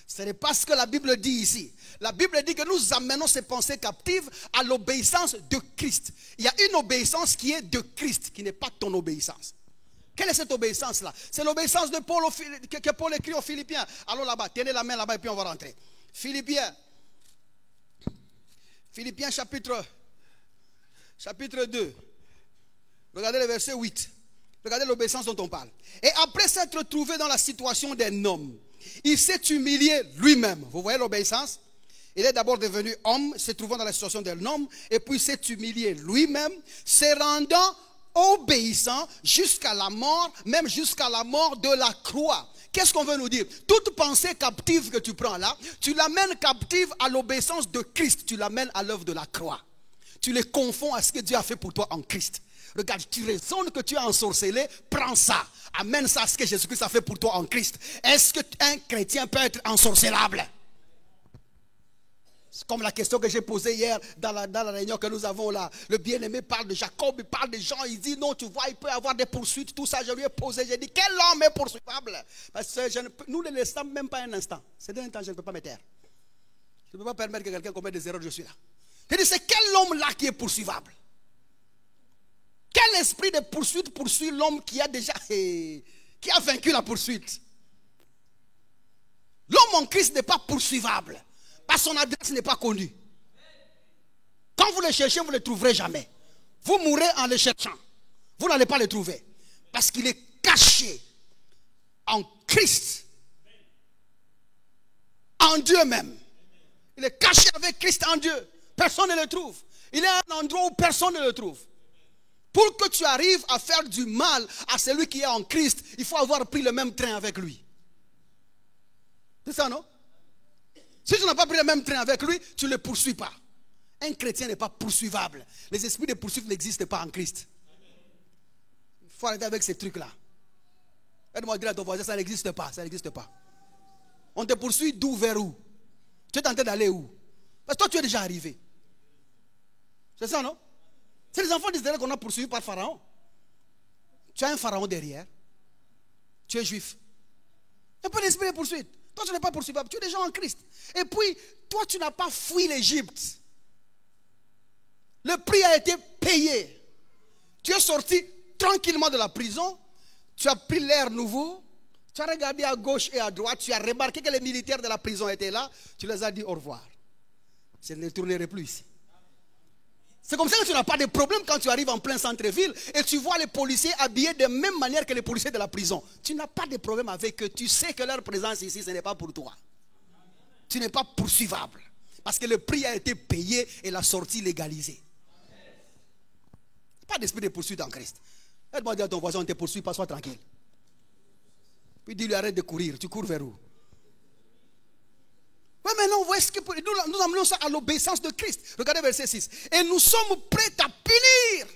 Ce n'est pas ce que la Bible dit ici. La Bible dit que nous amenons ces pensées captives à l'obéissance de Christ. Il y a une obéissance qui est de Christ, qui n'est pas ton obéissance. Quelle est cette obéissance-là? C'est l'obéissance de Paul que Paul écrit aux Philippiens. Allons là-bas, tenez la main là-bas et puis on va rentrer. Philippiens chapitre 2. Regardez le verset 8. Regardez l'obéissance dont on parle. Et après s'être trouvé dans la situation d'un homme, il s'est humilié lui-même. Vous voyez l'obéissance? Il est d'abord devenu homme, se trouvant dans la situation d'un homme, et puis s'est humilié lui-même, se rendant obéissant jusqu'à la mort, même jusqu'à la mort de la croix. Qu'est-ce qu'on veut nous dire? Toute pensée captive que tu prends là, tu l'amènes captive à l'obéissance de Christ, tu l'amènes à l'œuvre de la croix. Tu les confonds à ce que Dieu a fait pour toi en Christ. Regarde, tu raisonnes que tu es ensorcelé, prends ça, amène ça à ce que Jésus-Christ a fait pour toi en Christ. Est-ce qu'un chrétien peut être ensorcelable? C'est comme la question que j'ai posée hier dans la réunion que nous avons là. Le bien-aimé parle de Jacob, il parle des gens, il dit non, tu vois, il peut y avoir des poursuites, tout ça. Je lui ai posé, j'ai dit, quel homme est poursuivable? Parce que nous ne laissons même pas un instant. C'est d'un temps, je ne peux pas me taire. Je ne peux pas permettre que quelqu'un commette des erreurs, je suis là. Je dis, c'est quel homme là qui est poursuivable? Quel esprit de poursuite poursuit l'homme qui a déjà, qui a vaincu la poursuite? L'homme en Christ n'est pas poursuivable. Parce que son adresse n'est pas connue. Quand vous le cherchez, vous ne le trouverez jamais. Vous mourrez en le cherchant. Vous n'allez pas le trouver. Parce qu'il est caché en Christ. En Dieu même. Il est caché avec Christ en Dieu. Personne ne le trouve. Il est à un endroit où personne ne le trouve. Pour que tu arrives à faire du mal à celui qui est en Christ, il faut avoir pris le même train avec lui. C'est ça, non? Si tu n'as pas pris le même train avec lui, tu ne le poursuis pas. Un chrétien n'est pas poursuivable. Les esprits de poursuite n'existent pas en Christ. Il faut arrêter avec ces trucs-là. Aide-moi à dire à ton voisin, ça n'existe pas. Ça n'existe pas. On te poursuit d'où vers où? Tu es tenté d'aller où? Parce que toi, tu es déjà arrivé. C'est ça, non? C'est les enfants d'Israël qu'on a poursuivis par Pharaon. Tu as un Pharaon derrière. Tu es juif. Il n'y a pas d'esprit de poursuite. Toi, tu n'es pas poursuivable. Tu es déjà en Christ. Et puis, toi, tu n'as pas fui l'Égypte. Le prix a été payé. Tu es sorti tranquillement de la prison. Tu as pris l'air nouveau. Tu as regardé à gauche et à droite. Tu as remarqué que les militaires de la prison étaient là. Tu les as dit au revoir. Je ne les tournerai plus ici. C'est comme ça que tu n'as pas de problème quand tu arrives en plein centre-ville et tu vois les policiers habillés de la même manière que les policiers de la prison. Tu n'as pas de problème avec eux. Tu sais que leur présence ici, ce n'est pas pour toi. Tu n'es pas poursuivable. Parce que le prix a été payé et la sortie légalisée. Pas d'esprit de poursuite en Christ. Aide-moi à dire à ton voisin, on ne te poursuit pas, sois tranquille. Puis dis-lui, arrête de courir. Tu cours vers où? Oui, mais non, vous voyez ce que nous amenons ça à l'obéissance de Christ. Regardez verset 6. Et nous sommes prêts à punir.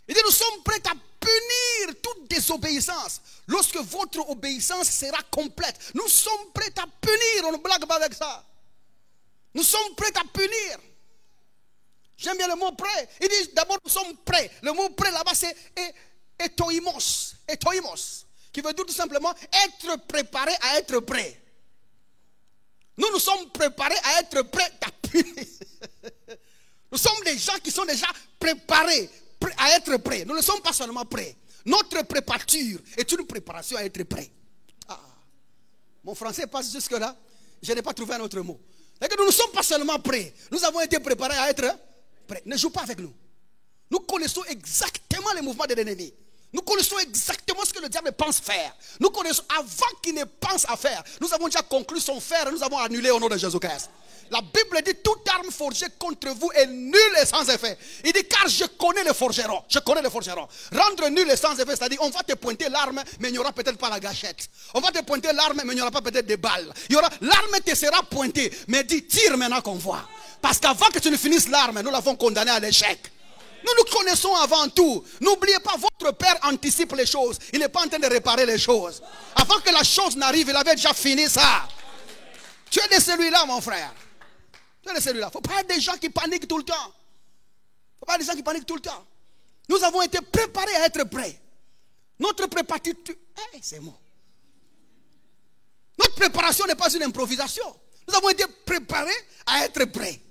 Il dit, nous sommes prêts à punir toute désobéissance lorsque votre obéissance sera complète. Nous sommes prêts à punir. On ne blague pas avec ça. Nous sommes prêts à punir. J'aime bien le mot prêt. Il dit d'abord nous sommes prêts. Le mot prêt là-bas c'est etoimos. Etoimos. Qui veut dire tout simplement être préparé à être prêt. Nous sommes préparés à être prêts à punir. Nous sommes des gens qui sont déjà préparés à être prêts. Nous ne sommes pas seulement prêts. Notre préparature est une préparation à être prêt. Ah. Mon français passe jusque là. Je n'ai pas trouvé un autre mot. Nous ne sommes pas seulement prêts. Nous avons été préparés à être prêts. Ne joue pas avec nous. Nous connaissons exactement les mouvements de l'ennemi. Nous connaissons exactement ce que le diable pense faire. Nous connaissons, avant qu'il ne pense à faire, nous avons déjà conclu son faire et nous avons annulé au nom de Jésus-Christ. La Bible dit, toute arme forgée contre vous est nulle et sans effet. Il dit, car je connais les forgerons. Je connais les forgerons. Rendre nul et sans effet, c'est-à-dire, on va te pointer l'arme, mais il n'y aura peut-être pas la gâchette. On va te pointer l'arme, mais il n'y aura pas peut-être des balles. L'arme te sera pointée, mais dis, tire maintenant qu'on voit. Parce qu'avant que tu ne finisses l'arme, nous l'avons condamné à l'échec. Nous nous connaissons avant tout. N'oubliez pas, votre Père anticipe les choses. Il n'est pas en train de réparer les choses. Avant que la chose n'arrive, il avait déjà fini ça. Tu es de celui-là, mon frère. Tu es de celui-là. Il ne faut pas être des gens qui paniquent tout le temps. Il ne faut pas être des gens qui paniquent tout le temps. Nous avons été préparés à être prêts. Notre préparation, c'est moi. Notre préparation n'est pas une improvisation. Nous avons été préparés à être prêts.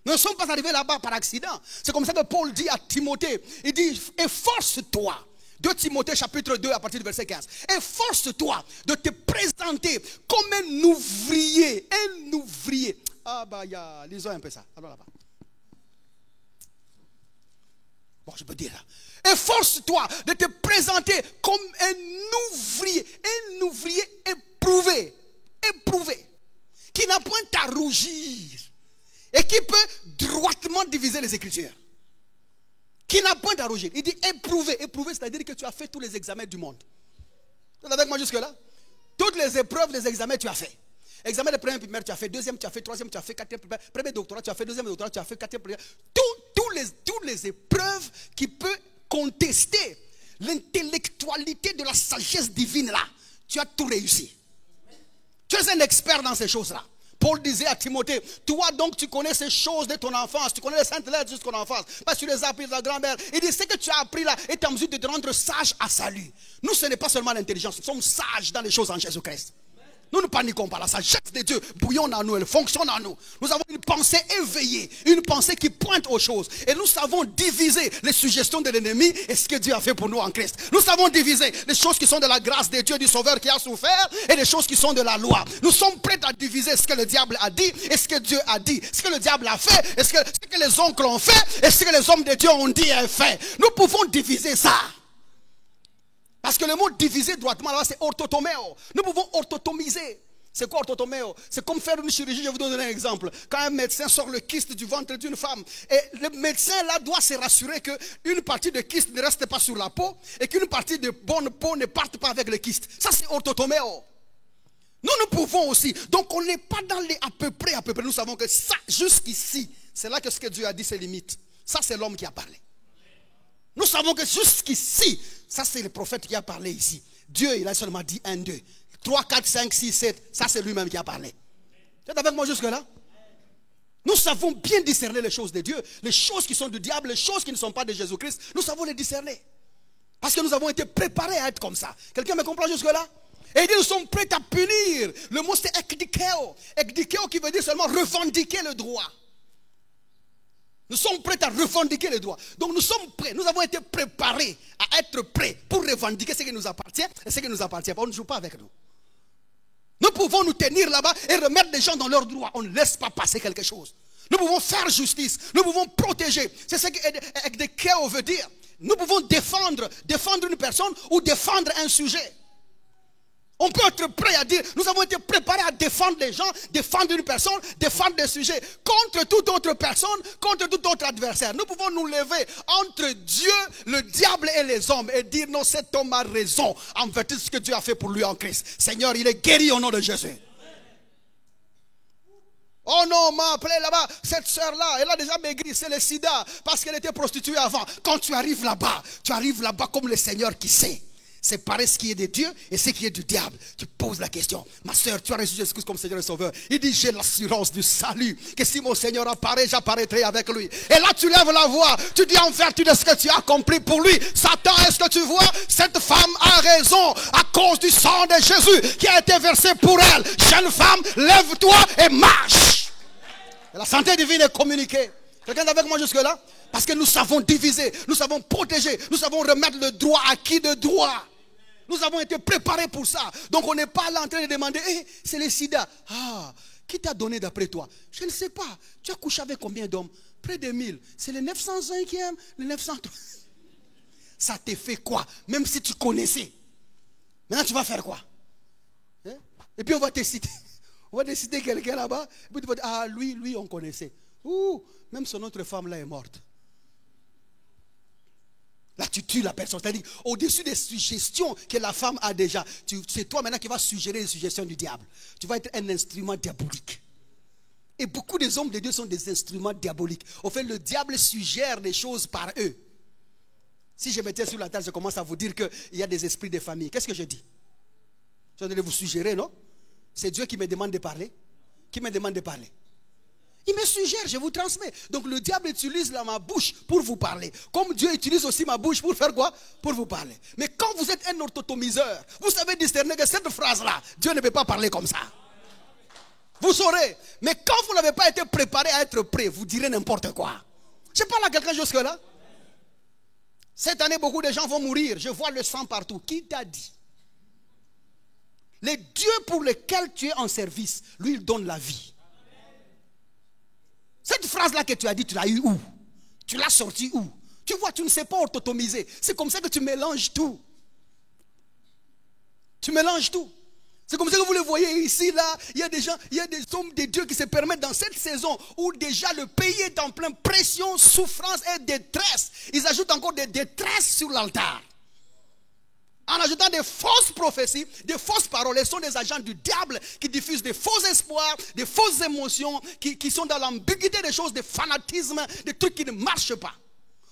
Nous ne sommes pas arrivés là-bas par accident. C'est comme ça que Paul dit à Timothée. Il dit, efforce-toi. 2 Timothée chapitre 2 à partir du verset 15. Efforce-toi de te présenter comme un ouvrier. Un ouvrier. Ah bah, lisons un peu ça. Alors là-bas. Bon, je peux dire là. Efforce-toi de te présenter comme un ouvrier. Un ouvrier éprouvé. Éprouvé. Qui n'a point à rougir. Et qui peut droitement diviser les Écritures. Qui n'a point à rougir. Il dit éprouver. Éprouver, c'est-à-dire que tu as fait tous les examens du monde. Tu es avec moi jusque-là? Toutes les épreuves, les examens, tu as fait. Examen de première primaire, tu as fait. Deuxième, tu as fait. Troisième, tu as fait. Quatrième primaire. Premier doctorat, tu as fait. Deuxième doctorat, tu as fait. Quatrième primaire. Toutes les épreuves qui peuvent contester l'intellectualité de la sagesse divine là. Tu as tout réussi. Tu es un expert dans ces choses-là. Paul disait à Timothée, toi donc tu connais ces choses de ton enfance, tu connais les saintes lettres jusqu'à ton enfance, parce que tu les as appris de ta grand-mère. Il dit, ce que tu as appris là est en mesure de te rendre sage à salut. Nous, ce n'est pas seulement l'intelligence, nous sommes sages dans les choses en Jésus-Christ. Nous ne paniquons pas, la sagesse de Dieu bouillonne en nous, elle fonctionne en nous. Nous avons une pensée éveillée, une pensée qui pointe aux choses. Et nous savons diviser les suggestions de l'ennemi et ce que Dieu a fait pour nous en Christ. Nous savons diviser les choses qui sont de la grâce de Dieu, du Sauveur qui a souffert, et les choses qui sont de la loi. Nous sommes prêts à diviser ce que le diable a dit et ce que Dieu a dit. Ce que le diable a fait et ce que les oncles ont fait et ce que les hommes de Dieu ont dit et fait. Nous pouvons diviser ça. Parce que le mot diviser droitement, là, c'est orthotoméo. Nous pouvons orthotomiser. C'est quoi orthotoméo? C'est comme faire une chirurgie. Je vais vous donner un exemple. Quand un médecin sort le kyste du ventre d'une femme, et le médecin là doit se rassurer qu'une partie de kyste ne reste pas sur la peau et qu'une partie de bonne peau ne parte pas avec le kyste. Ça, c'est orthotoméo. Nous pouvons aussi. Donc, on n'est pas dans les à peu près. Nous savons que ça, jusqu'ici, c'est là que ce que Dieu a dit, c'est limite. Ça, c'est l'homme qui a parlé. Nous savons que jusqu'ici, ça c'est le prophète qui a parlé ici. Dieu, il a seulement dit 1, 2, 3, 4, 5, 6, 7. Ça c'est lui-même qui a parlé. Tu es avec moi jusque-là? Nous savons bien discerner les choses de Dieu, les choses qui sont du diable, les choses qui ne sont pas de Jésus-Christ. Nous savons les discerner. Parce que nous avons été préparés à être comme ça. Quelqu'un me comprend jusque-là? Et il dit, nous sommes prêts à punir. Le mot c'est ekdikeo. Ekdikeo qui veut dire seulement revendiquer le droit. Nous sommes prêts à revendiquer les droits. Donc nous sommes prêts. Nous avons été préparés à être prêts pour revendiquer ce qui nous appartient et ce qui ne nous appartient pas. On ne joue pas avec nous. Nous pouvons nous tenir là-bas et remettre des gens dans leurs droits. On ne laisse pas passer quelque chose. Nous pouvons faire justice. Nous pouvons protéger. C'est ce que ekdikeo veut dire. Nous pouvons défendre une personne ou défendre un sujet. On peut être prêt à dire, nous avons été préparés à défendre les gens, défendre une personne, défendre des sujets contre toute autre personne, contre tout autre adversaire. Nous pouvons nous lever entre Dieu, le diable et les hommes et dire non, cet homme a raison en vertu de ce que Dieu a fait pour lui en Christ. Seigneur, il est guéri au nom de Jésus. Oh non, on m'a appelé là-bas, cette soeur-là, elle a déjà maigri, c'est le sida, parce qu'elle était prostituée avant. Quand tu arrives là-bas comme le Seigneur qui sait séparer ce qui est de Dieu et ce qui est du diable. Tu poses la question, ma soeur, tu as reçu Jésus-Christ comme Seigneur et Sauveur. Il dit, j'ai l'assurance du salut, que si mon Seigneur apparaît, j'apparaîtrai avec lui. Et là, tu lèves la voix, tu dis en vertu de ce que tu as accompli pour lui. Satan, est-ce que tu vois, cette femme a raison à cause du sang de Jésus qui a été versé pour elle. Jeune femme, lève-toi et marche. Et la santé divine est communiquée. Quelqu'un est avec moi jusque-là? Parce que nous savons diviser, nous savons protéger, nous savons remettre le droit acquis de droit. Nous avons été préparés pour ça. Donc on n'est pas là en train de demander, hey, c'est le sida. Ah, qui t'a donné d'après toi? Je ne sais pas. Tu as couché avec combien d'hommes? Près de 1000. C'est le 905e, le 903. Ça te fait quoi? Même si tu connaissais. Maintenant tu vas faire quoi? Hein? Et puis on va te citer. On va te citer quelqu'un là-bas. Et puis tu vas dire, ah lui on connaissait. Ouh, même son autre femme là est morte. Là, tu tues la personne. C'est-à-dire, au-dessus des suggestions que la femme a déjà, c'est toi maintenant qui vas suggérer les suggestions du diable. Tu vas être un instrument diabolique. Et beaucoup des hommes de Dieu sont des instruments diaboliques. Au fait, le diable suggère des choses par eux. Si je mettais sur la table, je commence à vous dire qu'il y a des esprits de famille. Qu'est-ce que je dis? Je dois vous suggérer, non? C'est Dieu qui me demande de parler. Qui me demande de parler? Il me suggère, je vous transmets. Donc le diable utilise ma bouche pour vous parler. Comme Dieu utilise aussi ma bouche pour faire quoi? Pour vous parler. Mais quand vous êtes un orthotomiseur, vous savez discerner que cette phrase-là, Dieu ne peut pas parler comme ça. Vous saurez. Mais quand vous n'avez pas été préparé à être prêt, vous direz n'importe quoi. Je parle à quelqu'un jusque-là. Cette année, beaucoup de gens vont mourir. Je vois le sang partout. Qui t'a dit? Les dieux pour lesquels tu es en service, lui, il donne la vie. Cette phrase-là que tu as dit, tu l'as eu où? Tu l'as sortie où? Tu vois, tu ne sais pas orthotomiser. C'est comme ça que tu mélanges tout. Tu mélanges tout. C'est comme ça que vous le voyez ici, là. Il y a des gens, il y a des hommes de Dieu qui se permettent dans cette saison où déjà le pays est en pleine pression, souffrance et détresse. Ils ajoutent encore des détresses sur l'altar. En ajoutant des fausses prophéties, des fausses paroles. Ils sont des agents du diable qui diffusent des faux espoirs, des fausses émotions, qui sont dans l'ambiguïté des choses, des fanatismes, des trucs qui ne marchent pas.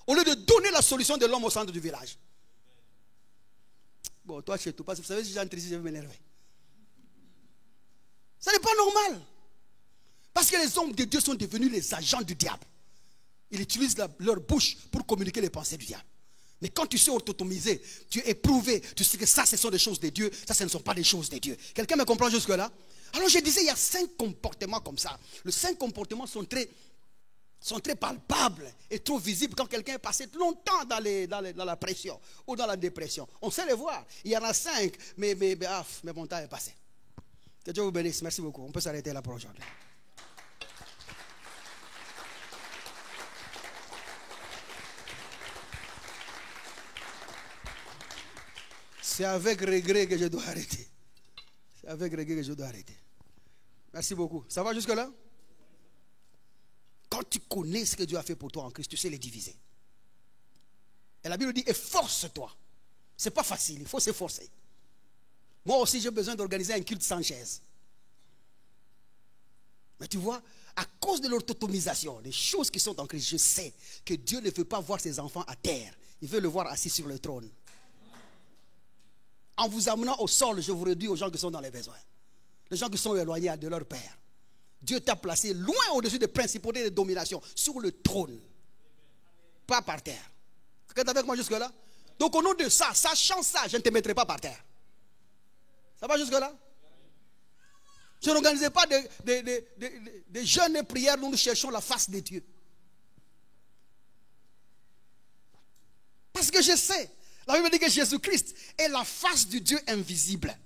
Au lieu de donner la solution de l'homme au centre du village. Bon, toi chez toi, parce que vous savez, si j'entre ici, je vais m'énerver. Ça n'est pas normal. Parce que les hommes de Dieu sont devenus les agents du diable. Ils utilisent leur bouche pour communiquer les pensées du diable. Mais quand tu sais orthotomiser, tu es éprouvé, tu sais que ça, ce sont des choses de Dieu, ça, ce ne sont pas des choses de Dieu. Quelqu'un me comprend jusque-là? Alors je disais, il y a 5 comportements comme ça. Les 5 comportements sont très palpables et trop visibles quand quelqu'un est passé longtemps dans la pression ou dans la dépression. On sait les voir. Il y en a 5, mais mon temps est passé. Que Dieu vous bénisse. Merci beaucoup. On peut s'arrêter là pour aujourd'hui. C'est avec regret que je dois arrêter. C'est avec regret que je dois arrêter. Merci beaucoup. Ça va jusque-là? Quand tu connais ce que Dieu a fait pour toi en Christ, tu sais les diviser. Et la Bible dit, efforce-toi. Ce n'est pas facile, il faut s'efforcer. Moi aussi, j'ai besoin d'organiser un culte sans chaise. Mais tu vois, à cause de l'orthotomisation, des choses qui sont en Christ, je sais que Dieu ne veut pas voir ses enfants à terre. Il veut le voir assis sur le trône. En vous amenant au sol, je vous réduis aux gens qui sont dans les besoins. Les gens qui sont éloignés de leur Père. Dieu t'a placé loin au-dessus des principautés et des dominations, sur le trône. Pas par terre. Vous êtes avec moi jusque-là? Donc au nom de ça, sachant ça, je ne te mettrai pas par terre. Ça va jusque-là? Je n'organisais pas des jeûnes et prières où nous cherchons la face de Dieu. Parce que je sais, la Bible dit que Jésus-Christ est la face du Dieu invisible.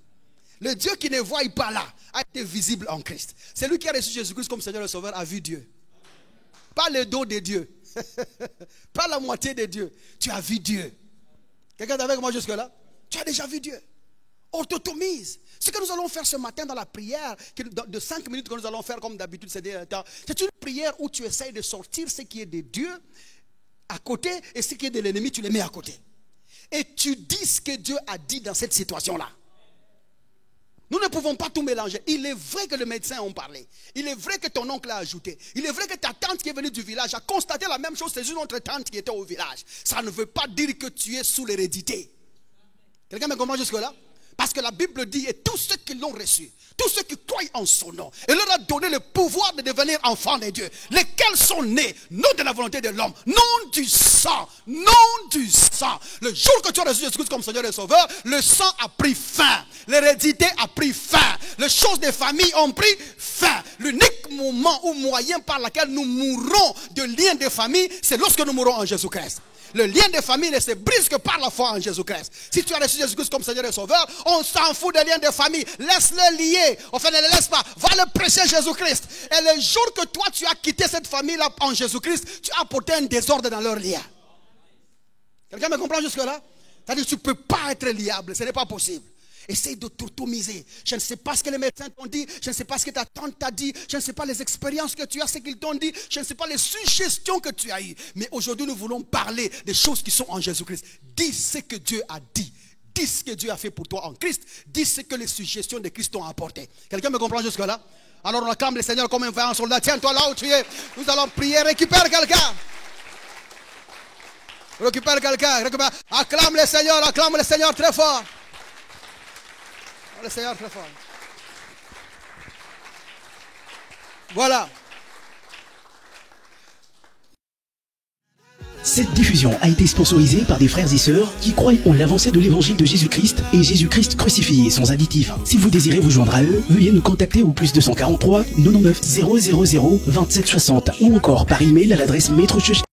Le Dieu qui ne voit pas là a été visible en Christ. C'est lui qui a reçu Jésus-Christ comme Seigneur et Sauveur a vu Dieu. Pas le dos de Dieu. Pas la moitié de Dieu. Tu as vu Dieu. Quelqu'un est avec moi jusque-là? Tu as déjà vu Dieu. Orthotomise. Ce que nous allons faire ce matin dans la prière, de 5 minutes que nous allons faire comme d'habitude, c'est une prière où tu essayes de sortir ce qui est de Dieu à côté et ce qui est de l'ennemi, tu les mets à côté. Et tu dis ce que Dieu a dit dans cette situation-là. Nous ne pouvons pas tout mélanger. Il est vrai que les médecins ont parlé. Il est vrai que ton oncle a ajouté. Il est vrai que ta tante qui est venue du village a constaté la même chose. C'est une autre tante qui était au village. Ça ne veut pas dire que tu es sous l'hérédité. Quelqu'un me comprend jusque-là? Parce que la Bible dit, et tous ceux qui l'ont reçu, tous ceux qui croient en son nom, il leur a donné le pouvoir de devenir enfants de Dieu, lesquels sont nés, non de la volonté de l'homme, non du sang, non du sang. Le jour que tu as reçu Jésus-Christ comme Seigneur et Sauveur, le sang a pris fin, l'hérédité a pris fin, les choses des familles ont pris fin. L'unique moment ou moyen par lequel nous mourrons de liens de famille, c'est lorsque nous mourrons en Jésus-Christ. Le lien de famille ne se brise que par la foi en Jésus-Christ. Si tu as reçu Jésus-Christ comme Seigneur et Sauveur, on s'en fout des liens de famille. Laisse-le lier. Enfin, ne le laisse pas. Va le prêcher Jésus-Christ. Et le jour que toi, tu as quitté cette famille-là en Jésus-Christ, tu as apporté un désordre dans leur lien. Quelqu'un me comprend jusque-là? C'est-à-dire que tu ne peux pas être liable. Ce n'est pas possible. Essaye de t'automiser. Je ne sais pas ce que les médecins t'ont dit. Je ne sais pas ce que ta tante t'a dit. Je ne sais pas les expériences que tu as, ce qu'ils t'ont dit. Je ne sais pas les suggestions que tu as eues. Mais aujourd'hui, nous voulons parler des choses qui sont en Jésus-Christ. Dis ce que Dieu a dit. Dis ce que Dieu a fait pour toi en Christ. Dis ce que les suggestions de Christ t'ont apporté. Quelqu'un me comprend jusque-là? Alors on acclame le Seigneur comme un vaillant soldat. Tiens-toi là où tu es. Nous allons prier. Récupère quelqu'un. Récupère quelqu'un. Acclame le Seigneur très fort. Le Seigneur très fort. Voilà. Cette diffusion a été sponsorisée par des frères et sœurs qui croient en l'avancée de l'évangile de Jésus-Christ et Jésus-Christ crucifié sans additif. Si vous désirez vous joindre à eux, veuillez nous contacter au +243 99 000 27 60 ou encore par email à l'adresse maître